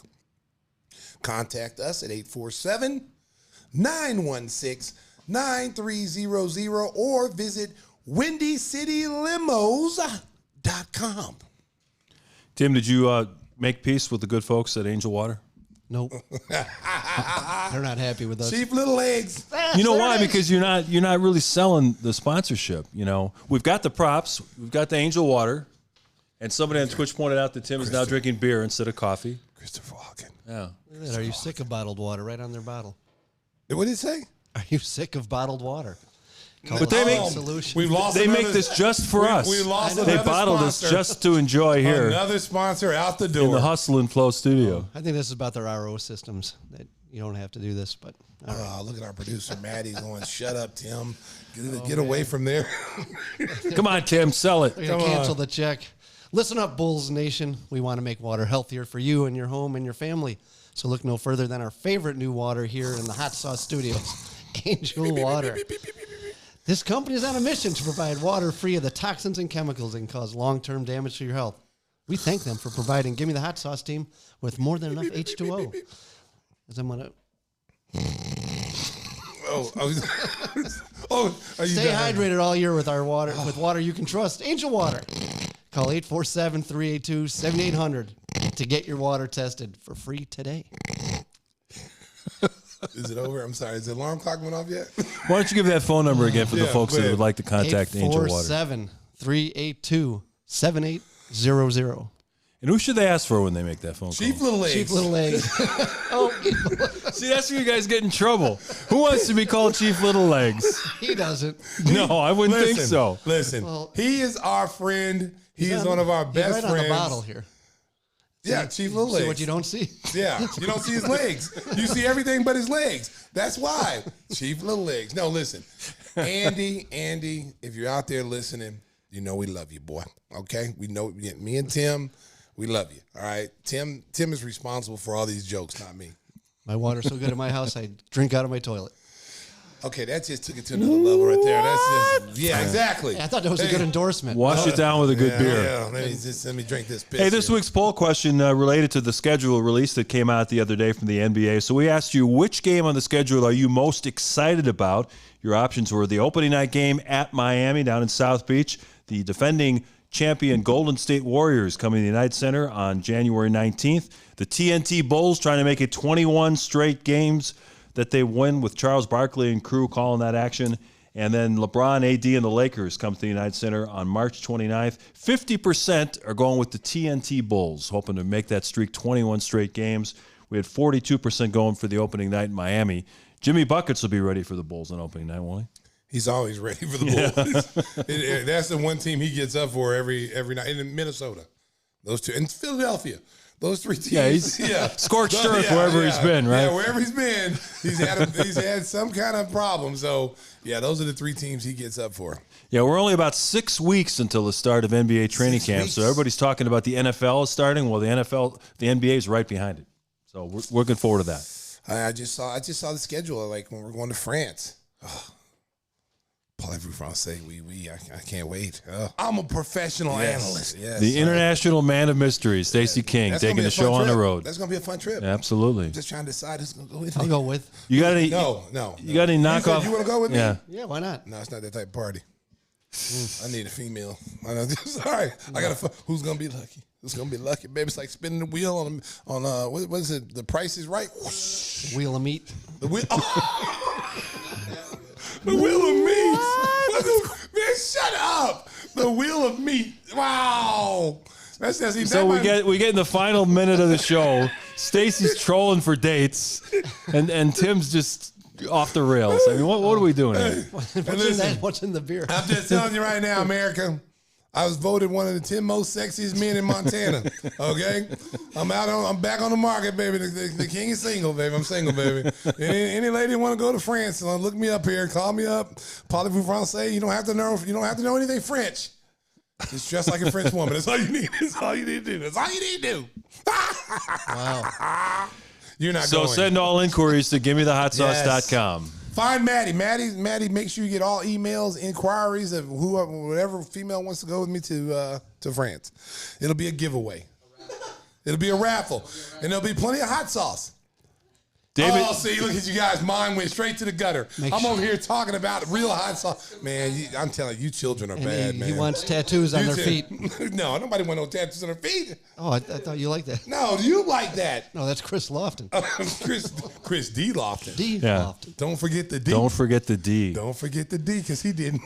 Contact us at 847-916-9300 or visit WindyCityLimos.com.
Tim, did you make peace with the good folks at Angel Water?
Nope. They're not happy with us.
Cheap little eggs.
You know why? Because you're not really selling the sponsorship. You know, we've got the props, we've got the Angel Water, and somebody on Twitch pointed out that Tim is now drinking beer instead of coffee.
Christopher Walken.
Yeah.
Look at that. Are you sick of bottled water? Right on their bottle.
What did it say?
Are you sick of bottled water?
But they make
solution.
We've lost.
They
another,
make this just for us.
We lost
They
another
bottled
sponsor.
us just to enjoy here
Another sponsor out the door.
in the Hustle and Flow studio.
I think this is about their RO systems. That you don't have to do this, but all right.
Look at our producer Maddie going. Shut up, Tim. Get away from there.
Come on, Tim, sell it.
We're gonna cancel the check. Listen up, Bulls Nation. We want to make water healthier for you and your home and your family. So look no further than our favorite new water here in the Hot Sauce Studios. Angel Water. This company is on a mission to provide water free of the toxins and chemicals that can cause long-term damage to your health. We thank them for providing Gimme the Hot Sauce team with more than enough H2O. As I'm gonna stay hydrated all year with our water. With water you can trust, Angel Water. Call 847-382-7800 to get your water tested for free today.
Is it over? I'm sorry. Is the alarm clock went off yet?
Why don't you give that phone number again for the folks that would like to contact Angel Water?
847-382-7800.
And who should they ask for when they make that phone call?
Chief Little Legs.
Chief Little Legs.
See, that's where you guys get in trouble. Who wants to be called Chief Little Legs?
He doesn't.
No, I wouldn't think so.
Listen, he is our friend. He is one of our best
right
friends.
On the bottle here.
Yeah, Chief Little Legs.
See what you don't see?
Yeah, you don't see his legs. You see everything but his legs. That's why. Chief Little Legs. No, listen. Andy, if you're out there listening, you know we love you, boy. Okay? We know me and Tim, we love you. All right? Tim is responsible for all these jokes, not me.
My water's so good at my house, I drink out of my toilet.
Okay, that just took it to another level right there. That's just, exactly.
I thought that was a good endorsement.
Wash it down with a good beer.
Yeah, let me drink this piss.
Hey, this week's poll question related to the schedule release that came out the other day from the NBA. So we asked you, which game on the schedule are you most excited about? Your options were the opening night game at Miami down in South Beach, the defending champion Golden State Warriors coming to the United Center on January 19th, the TNT Bulls trying to make it 21 straight games that they win with Charles Barkley and crew calling that action. And then LeBron, AD, and the Lakers come to the United Center on March 29th. 50% are going with the TNT Bulls, hoping to make that streak 21 straight games. We had 42% going for the opening night in Miami. Jimmy Buckets will be ready for the Bulls on opening night, won't he?
He's always ready for the Bulls. That's the one team he gets up for every night. And in Minnesota, those two. And Philadelphia. Those three teams.
Yeah, he's scorched earth wherever he's been, right?
Yeah, wherever he's been, he's had some kind of problem. So, yeah, those are the three teams he gets up for.
Yeah, we're only about 6 weeks until the start of NBA training camp. So everybody's talking about the NFL is starting. Well, the NBA is right behind it. So we're looking forward to that.
I just saw the schedule, like when we're going to France. Oh. Parlez-vous français? Oui. I can't wait. I'm a professional analyst. Yes.
The international man of mystery, Stacey King, taking the show on the road.
That's going to be a fun trip.
Absolutely.
I'm just trying to decide who's going to go with
I'll
me.
go with.
You got any?
No.
You got any knockoff?
You want to go with me?
Yeah, why not?
No, it's not that type of party. I need a female. Sorry. I got to. Who's going to be lucky? Who's going to be lucky? Baby, it's like spinning the wheel on what is it? The Price is Right? Whoosh.
Wheel of meat.
The wheel. The Wheel of Meat. Man, shut up. The Wheel of Meat. Wow.
So we get in the final minute of the show. Stacey's trolling for dates, and Tim's just off the rails. I mean, what are we doing here?
What's in the beer?
I'm just telling you right now, America. I was voted one of the 10 most sexiest men in Montana. Okay, I'm back on the market, baby. The king is single, baby. I'm single, baby. Any lady want to go to France? Look me up here. Call me up. Parlez-vous français? You don't have to know anything French. Just dress like a French woman. That's all you need. That's all you need to do. That's all you need to do.
Wow.
You're not
so
going.
Send all inquiries to GimmeTheHotSauce.com.
Find Maddie. Maddie, make sure you get all emails, inquiries of whatever female wants to go with me to France. It'll be a giveaway. It'll be a raffle. And there'll be plenty of hot sauce.
David,
see, look at you guys. Mine went straight to the gutter. I'm over here talking about real hot sauce. Man, I'm telling you, children are bad, man.
He wants tattoos on their feet.
No, nobody wants no tattoos on their feet.
Oh, I thought you liked that.
No, you like that.
No, that's Chris Lofton.
Chris D. Lofton.
D. Lofton.
Don't forget the D.
don't forget the D.
Don't forget the D, because he didn't.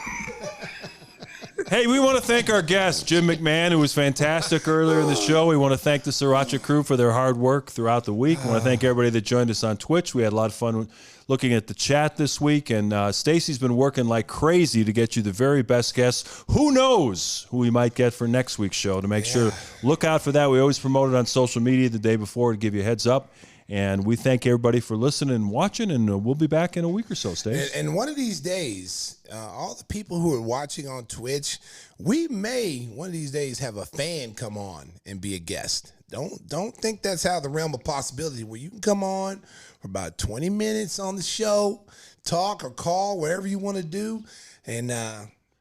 Hey, we want to thank our guest, Jim McMahon, who was fantastic earlier in the show. We want to thank the Sriracha crew for their hard work throughout the week. We want to thank everybody that joined us on Twitch. We had a lot of fun looking at the chat this week, and Stacey's been working like crazy to get you the very best guests. Who knows who we might get for next week's show? To make sure, look out for that. We always promote it on social media the day before to give you a heads up. And we thank everybody for listening and watching, and we'll be back in a week or so, Stacey.
And one of these days, all the people who are watching on Twitch, we may one of these days have a fan come on and be a guest. Don't think that's out of the realm of possibility, where you can come on for about 20 minutes on the show, talk or call, whatever you want to do. And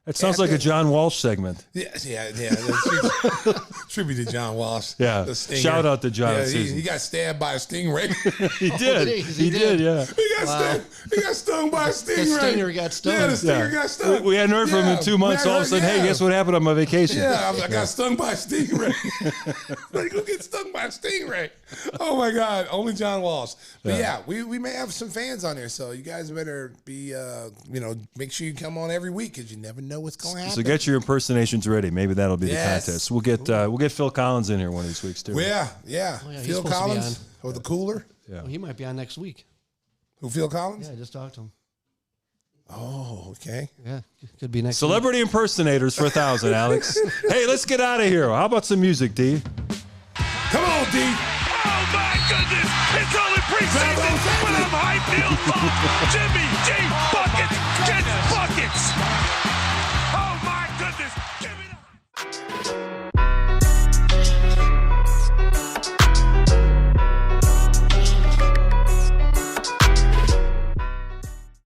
it sounds like a John Walsh segment.
Yeah. Tribute to John Walsh.
Yeah.
The stinger.
Shout out to John.
Yeah, he got stabbed by a stingray.
He did. He did. Yeah.
He got stung by a stingray.
The stinger got stung.
Yeah, the stinger got stung.
We hadn't heard from him in 2 months. All of a sudden, hey, guess what happened on my vacation?
Yeah, I got stung by a stingray. Like, who gets stung by a stingray? Oh my God, only John Walsh. But yeah, we may have some fans on there, so you guys better be, make sure you come on every week, because you never know what's going to happen.
So get your impersonations ready. Maybe that'll be the contest. We'll get Phil Collins in here one of these weeks too.
Well, yeah.
Oh, yeah, he's
Phil
supposed to be
Collins or the cooler.
Yeah.
Well, he might be on next week.
Who, Phil Collins?
Yeah, I just talked to him.
Oh, okay.
Yeah, could be next
Celebrity impersonators for 1,000, Alex. Hey, let's get out of here. How about some music, D?
Come on, D.
Oh my goodness! It's only preseason, but I'm hyped. Gimme G.